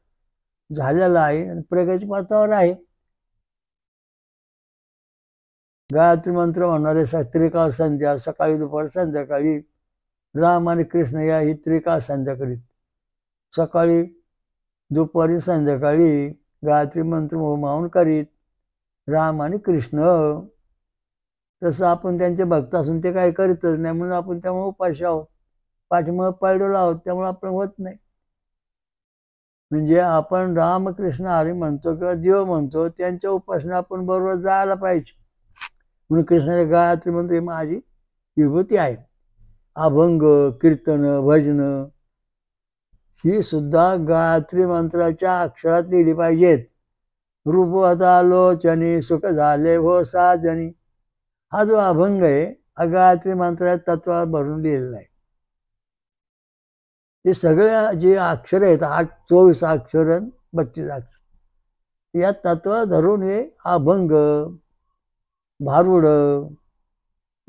[SPEAKER 2] झालेला आहे आणि प्रगती पथावर आहे. गायत्री मंत्र म्हणणारे त्रिकाळ संध्या, सकाळी दुपार संध्याकाळी, राम आणि कृष्ण या ही त्रिकाळ संध्या करीत. सकाळी दुपारी संध्याकाळी गायत्री मंत्र होमावून करीत राम आणि कृष्ण. तसं आपण त्यांचे भक्त असून ते काही करीतच नाही, म्हणून आपण त्यामुळे उपाशी आहोत, पाठीमागे पळलेलो आहोत, त्यामुळे आपण होत नाही. म्हणजे आपण रामकृष्ण हरी म्हणतो किंवा देव म्हणतो, त्यांच्या उपासना आपण बरोबर जायला पाहिजे. म्हणून कृष्णाचे गायत्री मंत्र ही माझी विभूती आहे. अभंग, कीर्तन, भजन ही सुद्धा गायत्री मंत्राच्या अक्षरात लिहिली पाहिजेत. रूपवता लोचनी सुख झाले हो साजनी, हा जो अभंग आहे हा गायत्री मंत्राच्या तत्वावर भरून लिहिलेला आहे. हे सगळ्या जे अक्षर आहेत 24 अक्षर 32 अक्षर या तत्वावर धरून हे अभंग, भारुड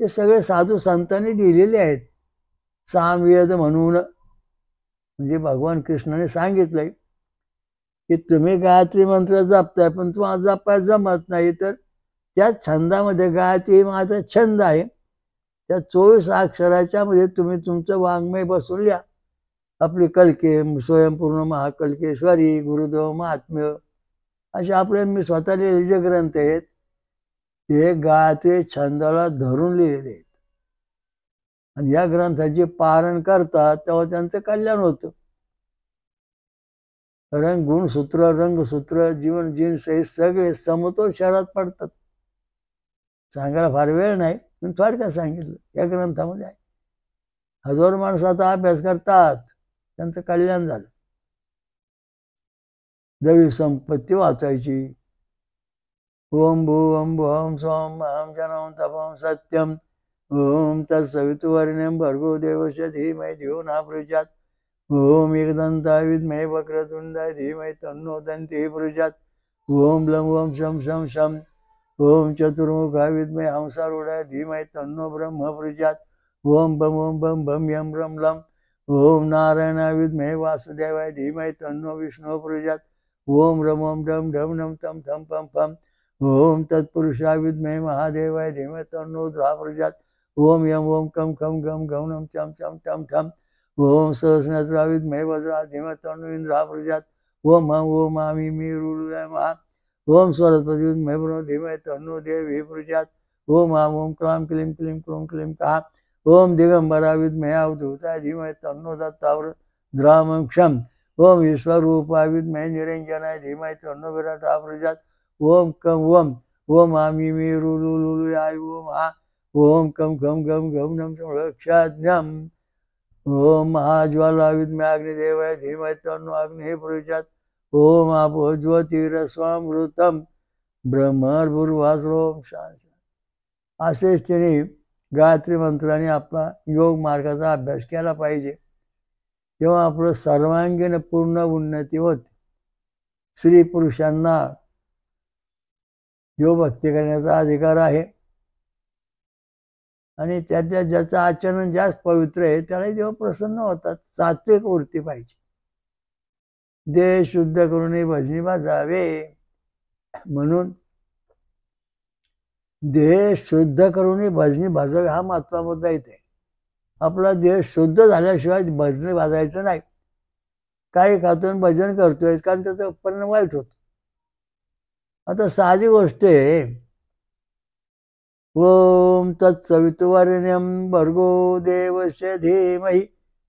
[SPEAKER 2] हे सगळे साधू संतांनी लिहिलेले आहेत. सामवेद म्हणून. म्हणजे भगवान कृष्णाने सांगितलंय की तुम्ही गायत्री मंत्र जपताय, पण तुम्हाला जपायला जमत नाही, तर त्या छंदामध्ये गायत्री माझा छंद आहे, त्या 24 अक्षराच्या मध्ये तुम्ही तुमचं वाङ्मय बसून लिहा. आपली कलके, स्वयंपूर्ण महाकल्केश्वरी, गुरुदेव महात्म्य असे आपले मी स्वतः लिहिलेले जे ग्रंथ आहेत ते गायत्री छंदाला धरून लिहिलेले आहेत. आणि या ग्रंथाचे पारण करतात तेव्हा त्यांचं कल्याण होतं. गुणसूत्र, रंगसूत्र, जीवन जिन्स हे सगळे समतोल शहरात पडतात. सांगायला फार वेळ नाही, पण थोडक्यात सांगितलं या ग्रंथामध्ये आहे. हजारो माणसं आता अभ्यास करतात, त्यांचं कल्याण झालं. दैवी संपत्ती वाचायची. ओम भूवं भुवं स्वं अहं जनम तपं सत्यम ओम तत्सवितुर्वरेण्यं भर्गो देवस्य धीमहि धियो न प्रचोदयात्. ओम एकदन्ताय विद्महे वक्रतुण्डाय धीमहि तन्नो दन्तिः प्रचोदयात्. ओम लं ओम शं शं शं ओम चतुर्मुखाय विद्महे हंसारूढाय धीमहि तन्नो ब्रह्म प्रचोदयात्. ओम बम बम यं ब्रं लं ओम नारायणाय विद्महे वासुदेवाय धीमहि तन्नो विष्णुः प्रचोदयात्. ओम रम डम ढम नम तम थम पम फम ओम तत्पुरुषाय विद्महे महादेवाय धीमहि तन्नो रुद्रः प्रचोदयात्. ओम यम ओम कम खम गम गम चम चम टम ठम ओम सहस्रनेत्राय विद्महे वज्राय धीमहि तन्नो इंद्रः प्रचोदयात्. ओम हम ओम आमी मी रुद्राय महा ओम सरस्वती विद्महे ब्रह्म धीमहि तन्नो देवी प्रचोदयात्. ओम आम ओम क्लां क्लीं क्लीं क्रूं क्लीं कहा ओम दिगंबरा विद्महे अवधूताय धीमहि तन्नो दत्तावर ध्रामं क्षम ओम ईश्वरूपा विद्महे निरंजनाय धीमहि तन्नो विराटा प्रजात ओम कम ओम आमी मी रुलुलुलु आय ओम हा ओम कम गम गम गम नम संरक्षाज्ञम ओम महाज्वाला विद्महे अग्निदेवाय धीमहि तन्नो अग्निः प्रचोदयात् ओम आपो ज्योतिरस्वामृतम ब्रह्मर्भुर्भास्वरोम शांती. असेच त्यांनी गायत्री मंत्राने आपला योग मार्गाचा अभ्यास केला पाहिजे. तेव्हा आपलं सर्वांगीण पूर्ण उन्नती होते. स्त्री पुरुषांना जो भक्ती करण्याचा अधिकार आहे आणि ज्याचं आचरण जास्त पवित्र आहे त्याला देव प्रसन्न होतात. सात्विक वृत्ती पाहिजे. देह शुद्ध करून भजनी वाजावे म्हणून देह शुद्ध करून भजनी भाजावे हा महत्त्वाचा मुद्दा इथे. आपला देह शुद्ध झाल्याशिवाय भजनी वाजायचं नाही. काही खातून भजन करतोय कारण त्याचा परिणाम वाईट होतो. आता साधी गोष्ट आहे. ओम तत्सवितुर्वरेण्यं भर्गो देवस्य धीमहि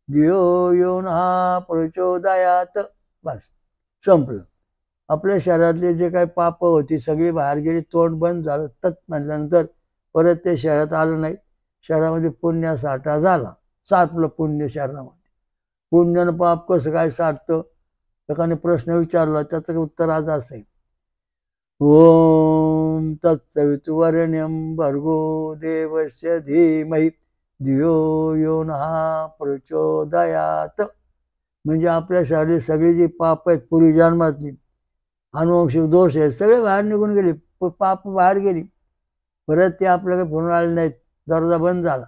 [SPEAKER 2] धियो यो नः प्रचोदयात्. बस संपलं. आपल्या शरीरातले जे काही पाप होती सगळी बाहेर गेली. तोंड बंद झालं. तत् म्हटल्यानंतर परत ते शरीरात आलं नाही. शरीरामध्ये पुण्यासाठा झाला. साठलं पुण्य शरीरामध्ये. पुण्यानं पाप कसं काय साठतं एकाने प्रश्न विचारला. त्याचं उत्तर आज असं आहे. ओम तत्सवितुर्वरेण्यं भर्गो देवस्य धीमहि धियो यो नः प्रचोदयात्. म्हणजे आपल्या शरीरात सगळी जी पाप आहेत पूर्वजन्मातली अनुवंशिक दोष आहेत सगळे बाहेर निघून गेले. पाप बाहेर गेली. परत ते आपल्याकडे पुन्हा आले नाहीत. दरवाजा बंद झाला.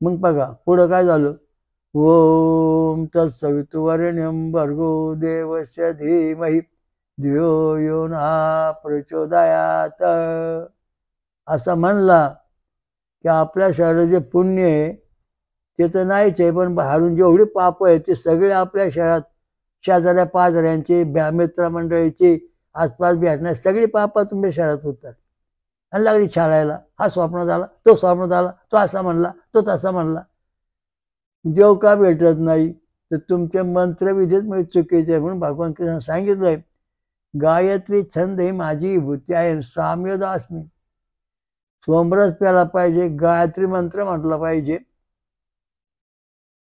[SPEAKER 2] मग बघा पुढं काय झालं. ओम तत्सवितुर्वरेण्यं भर्गो देवस्य धीमहि धियो यो नः प्रचोदयात्. असं म्हणला की आपल्या शरीरात जे पुण्य आहे ते तर नाहीच आहे पण बाहेरून जेवढी पाप आहेत ते सगळे आपल्या शरीरात शेजाऱ्या पाजाऱ्यांची मित्रमंडळीची आसपास भेटण्यास सगळी पाप तुमच्या शरीरात होतात. आणि लागली छाळायला. हा स्वप्न झाला तो स्वप्न झाला तो असा म्हणला तो तसा म्हणला. देव का भेटत नाही तर तुमचे मंत्रविधीच म्हणजे चुकीचे आहे. म्हणून भगवान कृष्ण सांगितलंय गायत्री छंद ही माझी विभूती आहे. साम्यद अस्मी. सोमरस प्याला पाहिजे. गायत्री मंत्र म्हटला पाहिजे.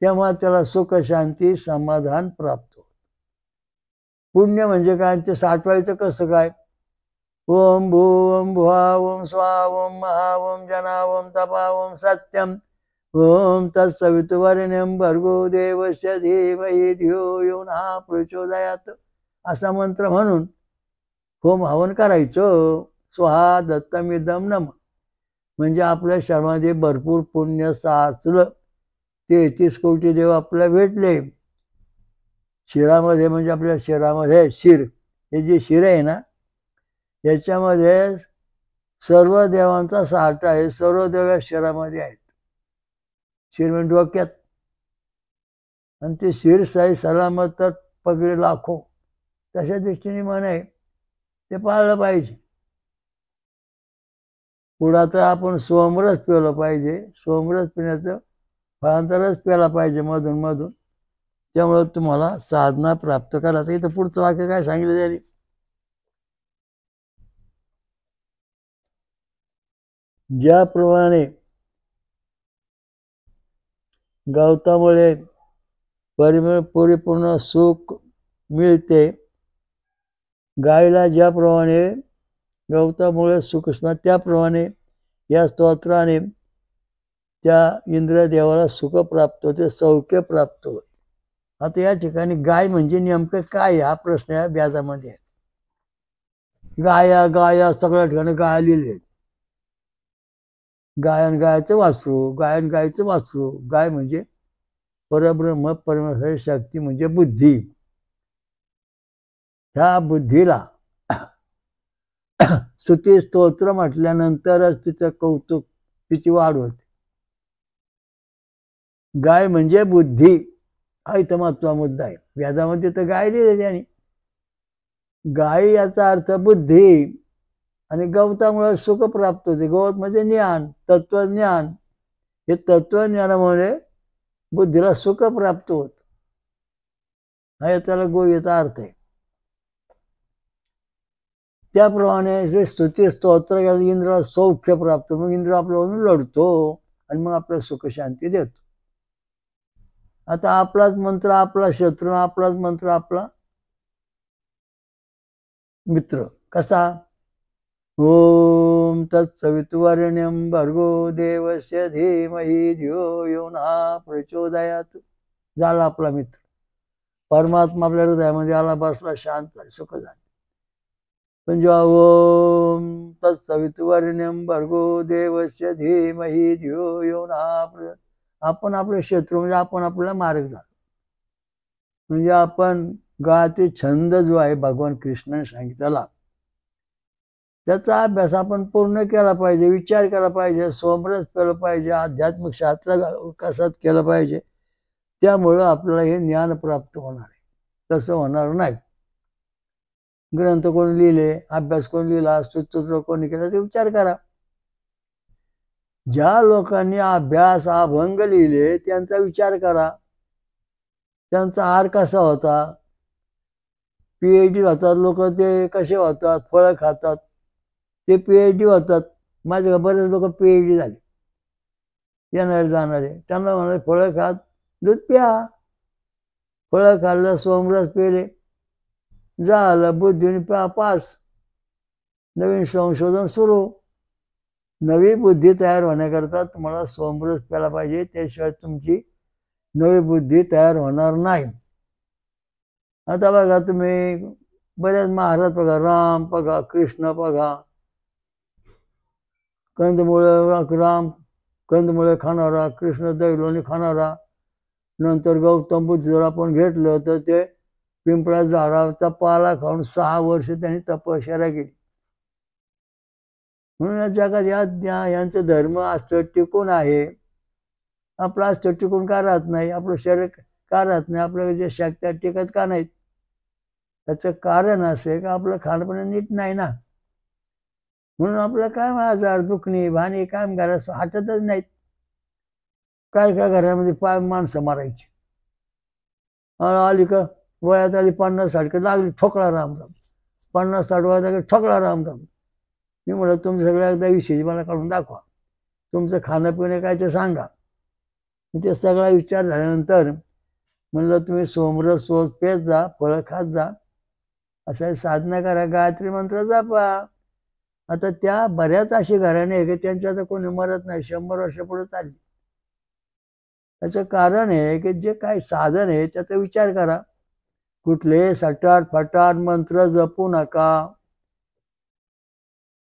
[SPEAKER 2] तेव्हा त्याला सुख शांती समाधान प्राप्त होत. पुण्य म्हणजे काय ते साठवायचं कसं काय. ओम भूम भुवा ओम स्वा ओम महा ओम जना ओम तपा ओम सत्यम ओम तत्सवितुर्वरेण्यं भर्गो देवस्य धीमहि धियो यो नः प्रचोदयात्. असा मंत्र म्हणून होम हवन करायचं. स्वाहा दत्तमिदं नमः. म्हणजे आपल्या शरीरामध्ये भरपूर पुण्य साचलं. 33 कोटी देव आपल्याला भेटले. शिरामध्ये म्हणजे आपल्या शरीरामध्ये शिर हे जे शिर आहे ना याच्यामध्ये सर्व देवांचा साठा आहे. सर्व देव या शरीरामध्ये आहेत. शिर म्हणजे डोक्यात. आणि ते शिर साई सलामत पगडे लाखो. तशा दृष्टीने मन आहे ते पाळलं पाहिजे. पुढं तर आपण सोमरस प्यायला पाहिजे. सोमरस पिण्याचं फळांतरच प्यायला पाहिजे मधून मधून. त्यामुळे तुम्हाला साधना प्राप्त करायचं. इथं पुढचं वाक्य काय सांगितलं त्यांनी. ज्याप्रमाणे गवतामुळे परिपूर्ण सुख मिळते. गायला ज्याप्रमाणे गवतामुळे सुख त्याप्रमाणे या स्तोत्राने त्या इंद्रदेवाला सुख प्राप्त होते. सौख्य प्राप्त होते. आता या ठिकाणी गाय म्हणजे नेमकं काय हा प्रश्न या व्याजामध्ये आहे. गाया गाया सगळ्या ठिकाणी गाया लिहिले आहेत. गायन गायचं वासरू गायन गायचं वासरू. गाय म्हणजे परब्रह्म परमेश्वराची शक्ती म्हणजे बुद्धी. ह्या बुद्धीला स्तुती स्तोत्र म्हटल्यानंतरच तिचं कौतुक तिची वाढ होते. गाय म्हणजे बुद्धी हा इथं महत्त्वाचा मुद्दा आहे. वेदामध्ये तर गाय लिहिली त्यांनी. गाय याचा अर्थ बुद्धी. आणि गवतामुळे सुख प्राप्त होते. गवत म्हणजे ज्ञान तत्वज्ञान. हे तत्वज्ञानामुळे बुद्धीला सुख प्राप्त होत. हा त्याला गोयीचा अर्थ आहे. त्याप्रमाणे जे स्तुती स्तोत्र इंद्राला सौख्य प्राप्त, मग इंद्र आपल्यावरून लढतो आणि मग आपल्याला सुख शांती देतो. आता आपलाच मंत्र आपला शत्रू, आपलाच मंत्र आपला मित्र. कसा? ओम तत्सवितुर्वरेण्यं भर्गो देवस्य धीमहि धियो यो नः प्रचोदयात्. झाला आपला मित्र. परमात्मा आपल्या हृदयामध्ये आला, बसला, शांत झाला, सुख झालं. पण जेव्हा ओम तत्सवितुर्वरेण्यं भर्गो देवस्य धीमहि धियो यो नः, आपण आपले शत्रू म्हणजे आपण आपल्याला मार्ग झालो. म्हणजे आपण गाते छंद जो आहे भगवान कृष्णाने सांगितला, त्याचा अभ्यास आपण पूर्ण केला पाहिजे, विचार केला पाहिजे, सोमरस केलं पाहिजे, आध्यात्मिक शास्त्र विकासात केलं पाहिजे. त्यामुळं आपल्याला हे ज्ञान प्राप्त होणार आहे. तसं होणार नाही. ग्रंथ कोणी लिहिले, अभ्यास कोणी लिहिला, स्तोत्र कोणी केला, ते विचार करा. ज्या लोकांनी अभ्यास अभंग लिहिले त्यांचा विचार करा. त्यांचा आहार कसा होता? PhD होतात लोक, ते कसे होतात? फळं खातात, ते PhD होतात. माझ्या बरेच लोक PhD झाले, येणारे जाणारे. त्यांना म्हणाले फळं खात, दूध प्या. फळं खाल्लं, सोमरस पेले, झालं बुद्धीने पास. नवीन संशोधन सुरू. नवी बुद्धी तयार होण्याकरता तुम्हाला सोमरस प्यायला पाहिजे, त्याशिवाय तुमची नवी बुद्धी तयार होणार नाही. आता बघा तुम्ही बऱ्याच महाराज बघा, राम बघा, कृष्ण बघा, कंदमुळे खाणारा, कृष्ण दैलोनी खाणारा. नंतर गौतम बुद्ध जर आपण घेतलं तर ते पिंपळा झाडाचा पाला खाऊन 6 वर्ष त्यांनी तपश्चर्या केली. म्हणून या जगात यांचं धर्म असतं टिकून आहे. आपलं असतं टिकून का राहत नाही? आपलं शरीर का राहत नाही? आपल्या जे शक्त्या टिकत का नाहीत? त्याचं कारण असं आहे का आपलं खाणंपिणं नीट नाही ना. म्हणून आपलं काय आजार, दुखणी, भाणी, काम करायचं हटतच नाहीत. काय काय घरामध्ये 5 माणसं मारायची, आली का वयात आली 50-60 लागली ठोकळा रामराम. 50-60 वयात ठोकळा रामराम. मी म्हणलं तुम्ही सगळ्या एकदा विषयी मला काढून दाखवा, तुमचं खाणं पिणं काय ते सांगा. ते सगळा विचार झाल्यानंतर म्हणलं तुम्ही सोमरस रोज पेत जा, फळं खात जा, असं साधना करा, गायत्री मंत्र जपा. आता त्या बऱ्याच अशी घराणे आहे की त्यांच्या आता कोणी मरत नाही, 100 वर्ष पुढे चालली. त्याचं कारण आहे की जे काही साधन आहे त्याचा विचार करा. कुठले सटाट फटाट मंत्र जपू नका.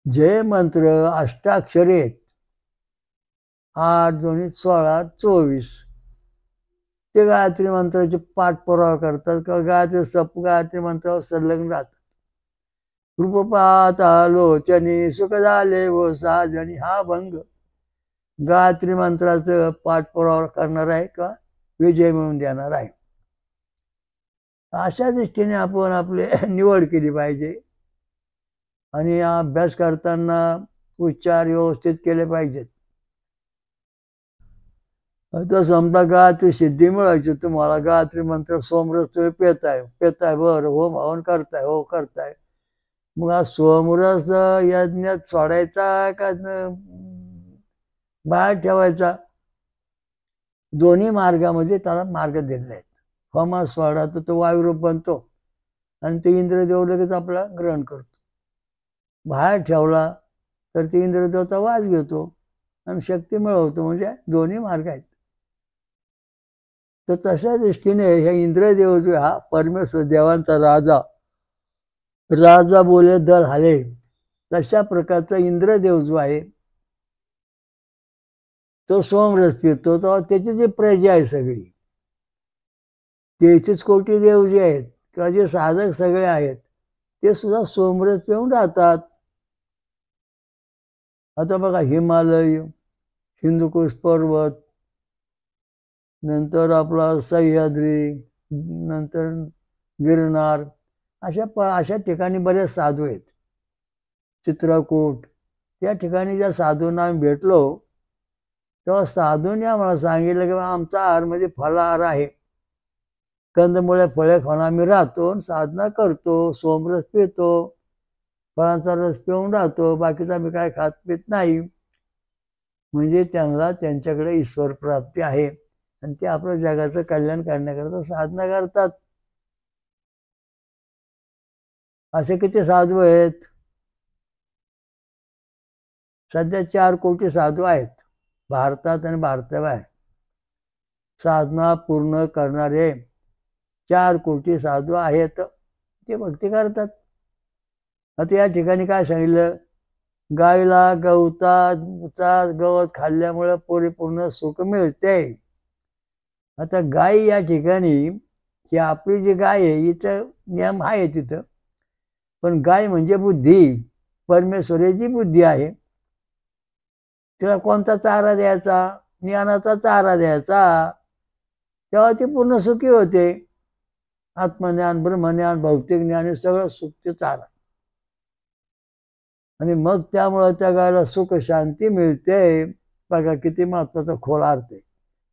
[SPEAKER 2] जे मंत्र अष्टाक्षरी आहेत, 8 दोन्ही 16 24, ते गायत्री मंत्राचे पाठपुरावा करतात किंवा गायत्री मंत्रावर संलग्न राहतात. रूपपात आलोचनी सुख झाले व साजनी, हा भंग गायत्री मंत्राचं पाठपुरावा करणार आहे का विजय मिळवून देणार आहे. अशा दृष्टीने आपण आपली निवड केली पाहिजे आणि अभ्यास करताना उच्चार व्यवस्थित केले पाहिजेत. आता समजा गायत्री सिद्धी मिळायची तुम्हाला, गायत्री मंत्र सोमरस तुम्ही पेताय बरं, होम हवन करताय, हो करताय, मग हा सोमरस यज्ञात सोडायचा का बाहेर ठेवायचा? दोन्ही मार्गामध्ये त्याला मार्ग दिलेले आहेत. होमा सोडा तर तो वायुरूप बनतो आणि ते इंद्रदेव लगेच आपला ग्रहण करतो. बाहेर ठेवला तर ते इंद्रदेवचा वास घेतो आणि शक्ती मिळवतो. म्हणजे दोन्ही मार्ग आहेत. तर तशा दृष्टीने ह्या इंद्रदेव जो हा परमेश्वर देवांचा राजा बोले दर हाले, तशा प्रकारचा इंद्रदेव जो आहे तो सोमरस पितो. तर त्याची जी प्रजा आहे सगळी, 33 कोटी देव जे आहेत किंवा जे साधक सगळे आहेत ते सुद्धा सोमरस पिऊन राहतात. आता बघा हिमालय, हिंदुकुश पर्वत, नंतर आपला सह्याद्री, नंतर गिरनार, अशा ठिकाणी बरेच साधू आहेत. चित्रकूट, त्या ठिकाणी ज्या साधूंना आम्ही भेटलो तेव्हा साधूंनी आम्हाला सांगितलं की आमचा आहार म्हणजे फलाहार आहे. कंदमुळे फळे खाऊन आम्ही राहतो, साधना करतो, सोमरस पितो, फळांचा रस पिऊन राहतो, बाकीचा आम्ही काय खात पित नाही. म्हणजे त्यांना त्यांच्याकडे ईश्वर प्राप्ती आहे आणि ते आपल्या जगाचं कल्याण करण्याकरता साधना करतात. असे किती साधू आहेत? सध्या 4 कोटी साधू आहेत भारतात आणि भारताबाहेर. साधना पूर्ण करणारे 4 कोटी साधू आहेत. ते भक्ती करतात. आता या ठिकाणी काय सांगितलं? गायला गवत खाल्ल्यामुळे परिपूर्ण सुख मिळते. आता गाय या ठिकाणी ही आपली जी गाय आहे इथं नियम आहे तिथं, पण गाय म्हणजे बुद्धी, परमेश्वराची बुद्धी आहे. तिला कोणता चारा द्यायचा? ज्ञानाचा चारा द्यायचा, तेव्हा ती पूर्ण सुखी होते. आत्मज्ञान, ब्रह्मज्ञान, भौतिक ज्ञान हे सगळं सुख ते चारा. आणि मग त्यामुळे त्या गायला सुख शांती मिळते. बघा किती महत्वाचा खोल अर्थ आहे.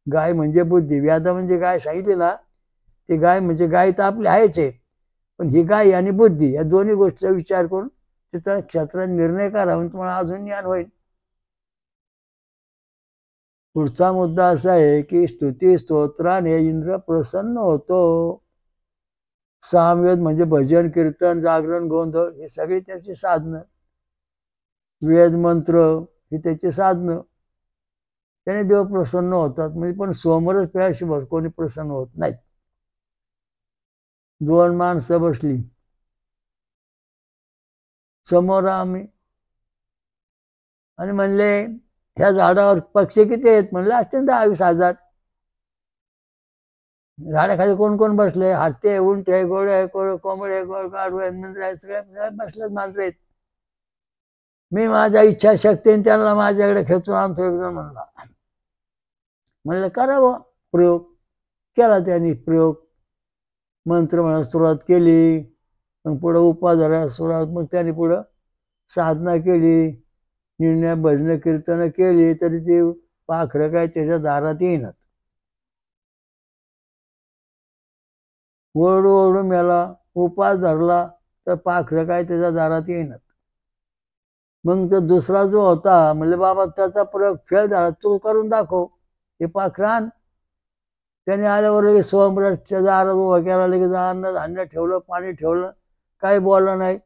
[SPEAKER 2] गाय म्हणजे बुद्धी. व्याध म्हणजे गाय सांगितली ना, ती गाय म्हणजे गाय तर आपली आहेच आहे, पण ही गाय आणि बुद्धी या दोन्ही गोष्टीचा विचार करून तिचा क्षेत्रात निर्णय करा, म्हणजे तुम्हाला अजून ज्ञान होईल. पुढचा मुद्दा असा आहे की स्तुती स्तोत्राने इंद्र प्रसन्न होतो. सामवेद म्हणजे भजन, कीर्तन, जागरण, गोंधळ हे सगळी त्याची साधनं. वेद मंत्र ही त्याची साधनं. त्याने देव प्रसन्न होतात. म्हणजे पण सोमरस प्यायशिवाय कोणी प्रसन्न होत नाहीत. 2 माणसं बसली समोर आम्ही आणि म्हणले ह्या झाडावर पक्षी किती आहेत? म्हणले असतील 10-20,000. झाडाखाली कोण कोण बसले? हत्ती, उंट, घोडे, कोंबडे, गाढवे, मंत्र सगळे बसलेत माणसं आहेत. मी माझ्या इच्छाशक्तीने त्यांना माझ्याकडे खेचून आणतो. एकदम म्हणलं करावं प्रयोग. केला त्यांनी प्रयोग. मंत्र म्हणा सुरुवात केली, मग पुढं उपास धरायला सुरुवात, मग त्यांनी पुढं साधना केली, निर्णय भजन कीर्तन केली, तरी ते पाखरं काय त्याच्या दारात येईनात. ओरडू ओरडू मेला. उपास धरला तर पाखरं काय त्याच्या दारात येईनात. मग तो दुसरा जो होता म्हणजे बाबा त्याचा प्रयोग फेल झाला, तू करून दाखव, हे पाखरं आण. त्याने आल्यावर लगेच सोमरसच्या दारात उभा केला, लगेच अन्न धान्य ठेवलं, पाणी ठेवलं, काही बोललं नाही.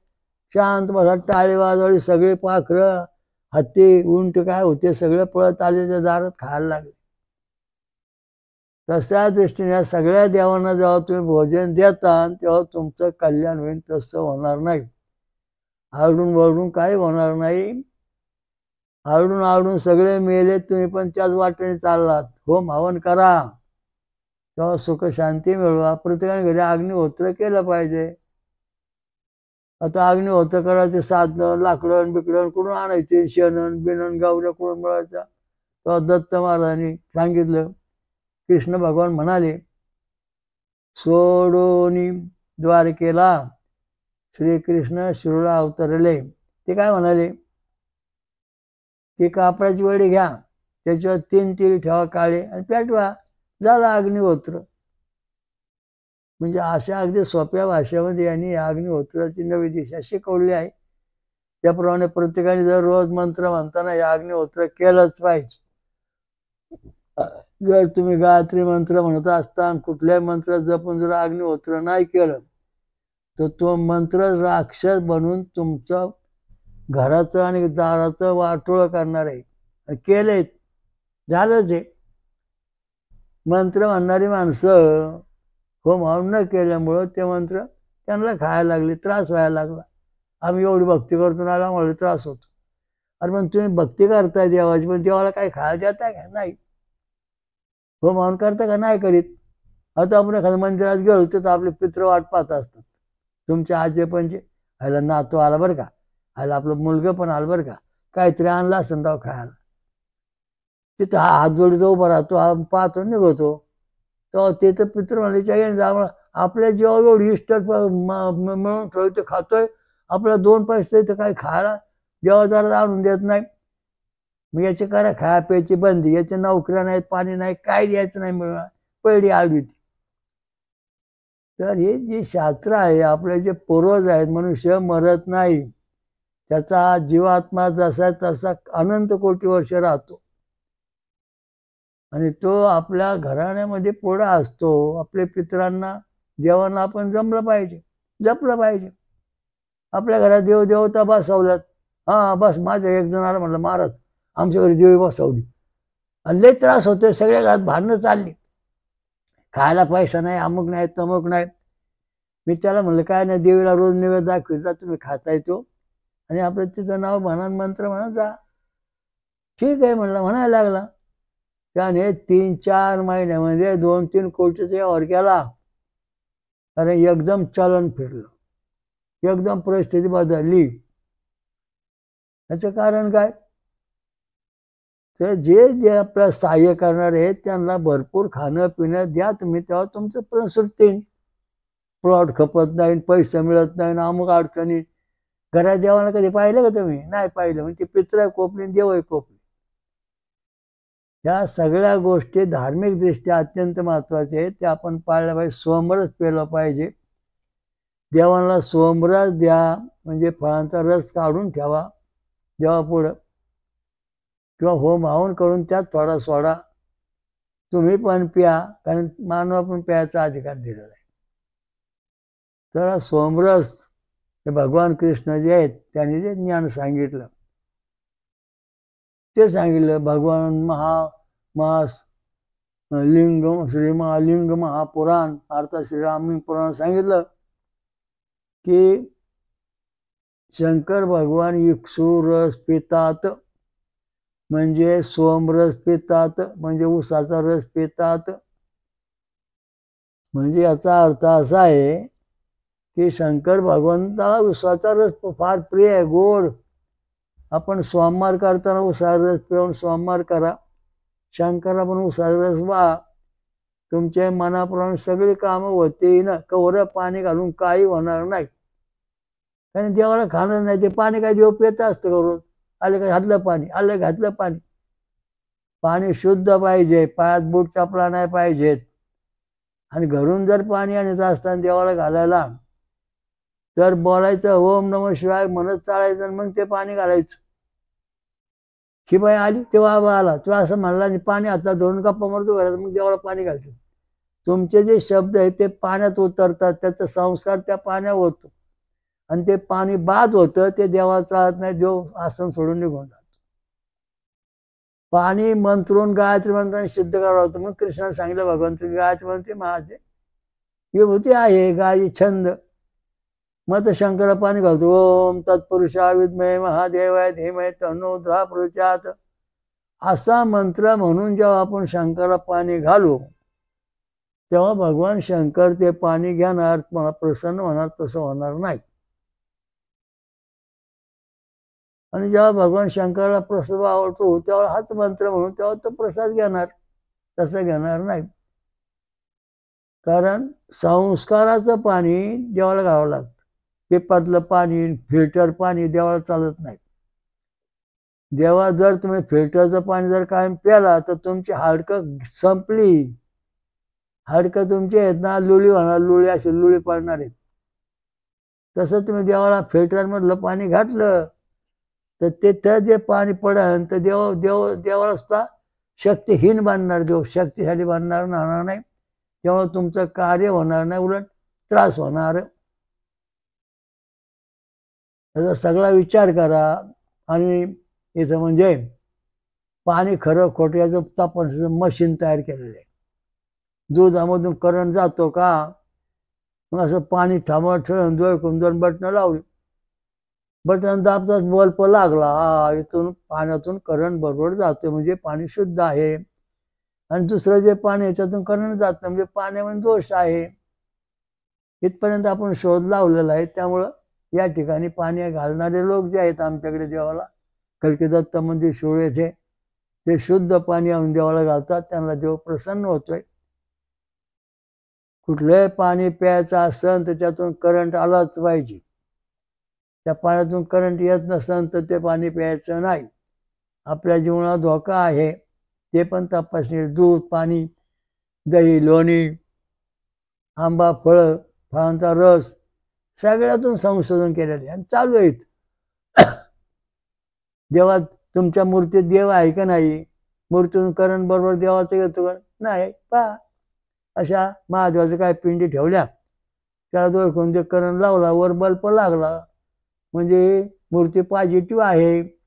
[SPEAKER 2] शांत बसा. टाळी वाजवली. सगळे पाखरं, हत्ती, उंट काय होते सगळे पळत आले त्या दारात, खायला लागले. तशा दृष्टीने सगळ्या देवांना जेव्हा तुम्ही भोजन देता तेव्हा तुमचं कल्याण होईल. तसं होणार नाही. आरडून वरडून काही होणार नाही. आरडून आरडून सगळे मेले, तुम्ही पण त्याच वाटेने चाललात. होम हवन करा, तेव्हा सुख शांती मिळवा. प्रत्येकाने घरी अग्निहोत्र केलं पाहिजे. आता अग्निहोत्र करायचे साधनं, लाकडं बिकडं कुठून आणायचे? शेणन बिनन गावऱ्या कुठून मिळायच्या? तेव्हा दत्त महाराजांनी सांगितलं. कृष्ण भगवान म्हणाले, सोडोनी द्वारकेला श्रीकृष्ण शिरूला अवतरले. ते काय म्हणाले की कापडाची वडी घ्या, त्याच्यावर 3 तीळ ठेवा काळे आणि पेटवा, झाला अग्निहोत्र. म्हणजे अशा अगदी सोप्या भाषेमध्ये यांनी अग्निहोत्राची नवी दिशा शिकवली आहे. त्याप्रमाणे प्रत्येकाने जर रोज मंत्र म्हणताना या अग्निहोत्र केलंच पाहिजे. जर तुम्ही गायत्री मंत्र म्हणत असता कुठल्याही मंत्र जपून जर अग्निहोत्र नाही केलं तर तो मंत्र राक्षस बनून तुमचं घराचं आणि दाराचं वाटोळं करणार आहे. केले, झालंच आहे. मंत्र म्हणणारी माणसं होम हवन न केल्यामुळं ते मंत्र त्यांना खायला लागले, त्रास व्हायला लागला. आम्ही एवढी भक्ती करतो ना, आम्हाला त्रास होतो. अरे पण तुम्ही भक्ती करताय देवाची, पण देवाला काही खायला देताय का? नाही. होम हवन करता का? नाही करीत. आता आपण एखाद्या मंदिरात गेलो तर आपले पित्र वाट पाहत असतात. तुमचे आजे पणजे ह्याला नातू आला बरं का, ह्याला आपलं मुलगं पण आलं बरं का, काहीतरी आणला असेल राव खायला. तिथं हात जोडीचा उभा राहतो, पाहतो निघतो. तेव्हा ते तर पित्र म्हणले आपल्या जेव्हा एवढी इष्ट मिळून ठेवते, खातोय, आपल्याला 2 पैसे तर काही खायला जेव्हा जरा आणून देत नाही. मग याचे करा खाया प्यायची बंदी, याच्या नोकऱ्या नाहीत, पाणी नाही, काय द्यायचं नाही, मिळणार पहिली आडवी. तर हे जे शास्त्र आहे, आपले जे पूर्वज आहेत, मनुष्य मरत नाही, त्याचा जीवात्मा जसा तसा अनंत कोटी वर्ष राहतो आणि तो आपल्या घराण्यामध्ये पुढे असतो. आपल्या पितरांना देवांना आपण जमलं पाहिजे, जपलं पाहिजे. आपल्या घरात देव देवता बसवल्यात, हा बस माझ्या एक जण आला म्हटलं महाराज आमच्या घरी देवी बसवली आणि लय त्रास होतोय, सगळ्या घरात भांडणं चालली, खायला पैसा नाही, अमुक नाही, तमुक नाही. मी त्याला म्हणलं काय नाही, देवीला रोज नैवेद्य दाखवीत जा, तुम्ही खाता येतो आणि आपलं तिचं नाव म्हणा, मंत्र म्हणा, जा. ठीक आहे म्हणलं, म्हणायला लागला. त्याने 3-4 महिन्यामध्ये 2-3 कोटीचा व्यवहार केला. अरे एकदम चलन फिरलं, एकदम परिस्थिती बदलली. याचं कारण काय? तर जे जे आपल्याला सहाय्य करणार आहेत त्यांना भरपूर खाणं पिणं द्या तुम्ही, तेव्हा तुमचं पण सुटतील. प्लॉट खपत नाही, पैसे मिळत नाही, अमुक अडचणी. घरात देवाला कधी पाहिलं का तुम्ही? नाही पाहिलं. म्हणजे पित्र कोपरी, देव कोपरी. या सगळ्या गोष्टी धार्मिकदृष्ट्या अत्यंत महत्वाच्या आहेत, त्या आपण पाळल्या पाहिजे. सोमरस पेलं पाहिजे. देवाला सोमरस द्या, म्हणजे फळांचा रस काढून ठेवा देवापुढं, किंवा होम हवन करून त्यात थोडा सोडा, तुम्ही पण प्या, कारण मानवा पण प्यायचा अधिकार दिलेला आहे. तर सोमरस हे भगवान कृष्ण जे आहेत त्यांनी जे ज्ञान सांगितलं ते सांगितलं. भगवान लिंग श्री महालिंग महापुराण अर्थात श्रीराम पुराण सांगितलं की शंकर भगवान इक्षू रस पितात, म्हणजे सोमरस पितात, म्हणजे उसाचा रस पितात. म्हणजे याचा अर्थ असा आहे की शंकर भगवंताला उसाचा रस फार प्रिय आहे, गोड. आपण सोमवार करताना उसाचा रस पिऊन सोमवार करा, शंकरला पण उसाचा रस वा, तुमच्या मनाप्रमाणे सगळी कामं होते ना. कवरं पाणी घालून काही होणार नाही, कारण देवाला खाणं नाही. ते पाणी काय देव पित असतं करून, आलं घातलं पाणी, आलं घातलं पाणी. पाणी शुद्ध पाहिजे, पायात बूट चपला नाही पाहिजेत. आणि घरून जर पाणी आणायचं असताना देवाला घालायला, तर बोलायचं ओम नमः शिवाय म्हणत चालायचं, मग ते पाणी घालायचं. ही बाई आली तेव्हा आबा आला, तेव्हा असं म्हणला आणि पाणी हातात धरून गप्पा मारतो घरात, मग देवाला पाणी घालतो. तुमचे जे शब्द आहेत ते पाण्यात उतरतात, त्याचा संस्कार त्या पाण्यावर होतो आणि ते पाणी बाद होतं, ते देवाला चालत नाही, देव आसन सोडून निघून जातो. पाणी मंत्रून गायत्री मंत्राने सिद्ध करावं होतं. मग कृष्णाने सांगितलं भगवंत गायत्री मंत्र माझे विभूती आहे, गायी छंद. मग तर शंकरा पाणी घालतो, ओम तत्पुरुषा विद्महे महादेवाय धीमहि तन्नो रुद्रः प्रचोदयात्. असा मंत्र म्हणून जेव्हा आपण शंकराला पाणी घालू तेव्हा भगवान शंकर ते पाणी घेणार, मला प्रसन्न होणार. तसं होणार नाही. आणि जेव्हा भगवान शंकराला प्रसाद आवडतो तेव्हा हाच मंत्र म्हणून तेव्हा तो प्रसाद घेणार, तसं घेणार नाही. कारण संस्काराचं पाणी देवाला घालावं लागतं. पेपरातलं पाणी, फिल्टर पाणी देवाला चालत नाही. देवा जर तुम्ही फिल्टरचं पाणी जर कायम प्याला तर तुमची हाडकं संपली, हाडकं तुमचे आहेत ना लुळी होणार, लुळी अशी लुळी पडणार आहेत. तसं तुम्ही देवाला फिल्टरमधलं पाणी घातलं तर ते जे पाणी पडेल तर देवाला सुद्धा शक्तिहीन बांधणार, देव शक्तिशाली बांधणार नाही. तेव्हा तुमचं कार्य होणार नाही, उलट त्रास होणार. त्याचा सगळा विचार करा. आणि याचं म्हणजे पाणी खरं खोटं याचं तपासण्याचं मशीन तयार केलेलं आहे. दुधामधून करंट जातो का? मग असं पाणी थांबवत ठेवून दोन बटणं लावली, बटन दाबताच बल्ब लागला, इथून पाण्यातून करंट बरोबर जातो, म्हणजे पाणी शुद्ध आहे. आणि दुसरं जे पाणी याच्यातून करंट जातं म्हणजे पाण्यामध्ये दोष आहे. इथपर्यंत आपण शोध लावलेला आहे. त्यामुळं या ठिकाणी पाणी घालणारे लोक जे आहेत आमच्याकडे देवाला, कल्कीदत्त मंदिर शिरोळ येथे, ते शुद्ध पाणी आणून देवाला घालतात, त्यांना देव प्रसन्न होतोय. कुठलंही पाणी प्यायचं असेल तर त्यातून करंट आलाच पाहिजे. त्या पाण्यातून करंट येत नसेल तर ते पाणी प्यायचं नाही. आपल्या जीवनाला धोका आहे ते पण तपासणी, दूध, पाणी, दही, लोणी, आंबा, फळं, फळांचा रस सगळ्यातून संशोधन केलेलं आहे आणि चालू आहेत. जेव्हा तुमच्या मूर्तीत देव आहे का नाही, मूर्तीतून करण बरोबर देवाचं येतो का नाही पहा. अशा महादेवाचं काय पिंडी ठेवल्या, त्याला तो कोणते करण लावला, वर बल्ब लागला, म्हणजे मूर्ती पॉझिटिव्ह आहे.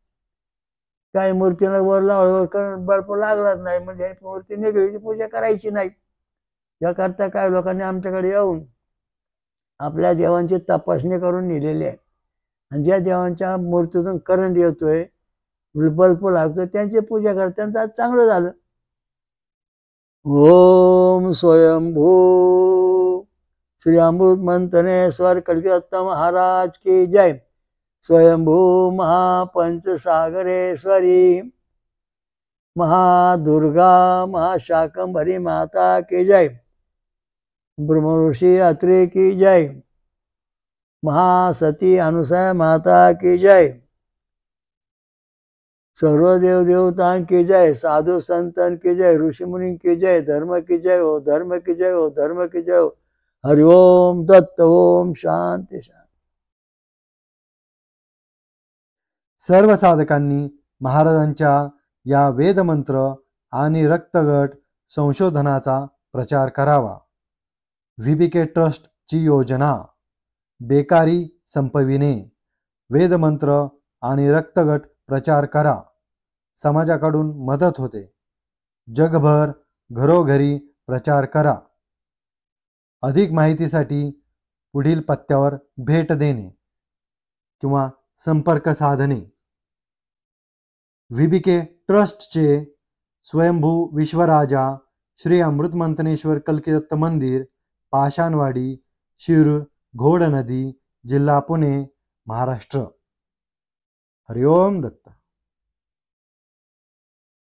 [SPEAKER 2] काही मूर्तीला वर लावल्यावर करण बल्ब लागलाच नाही म्हणजे मूर्ती निगडीची पूजा करायची नाही. याकरता काय लोकांनी आमच्याकडे येऊन आपल्या देवांची तपासणी करून नेलेली आहे आणि ज्या देवांच्या मूर्तीतून करंट येतोय, बल्ब लागतोय, त्यांची पूजा करतात, त्यांचं आज चांगलं झालं. ओम स्वयंभू श्री अमृत मंथनेश्वर कल्किदत्त महाराज की जय. स्वयंभू महापंचसागरेश्वरी महादुर्गा महाशाकंभरी माता की जय. ब्रह्म ऋषि अत्रि की जय. महासती अनुसया माता की जय. सर्व देव देवता की जय. साधु संतन की जय. ऋषि मुनि की जय. धर्म की जय हो, धर्म की जय हो, धर्म की जय हो. हरि ओम दत्त. ओम शांती शांती.
[SPEAKER 1] सर्व साधकांनी महाराजांच्या या वेदमंत्र आणि रक्तगट संशोधनाचा प्रचार करावा. VBK ट्रस्टची योजना बेकारी संपविणे. वेदमंत्र आणि रक्तगट प्रचार करा, समाजाकडून मदत होते. जगभर घरोघरी प्रचार करा. अधिक माहितीसाठी पुढील पत्त्यावर भेट देणे किंवा संपर्क साधणे. VBK ट्रस्टचे स्वयंभू विश्वराजा श्री अमृत मंथनेश्वर कल्किदत्त मंदिर, पाषाणवाडी, शिरूर, घोडनदी, जिल्हा पुणे, महाराष्ट्र. हरि ओम दत्त.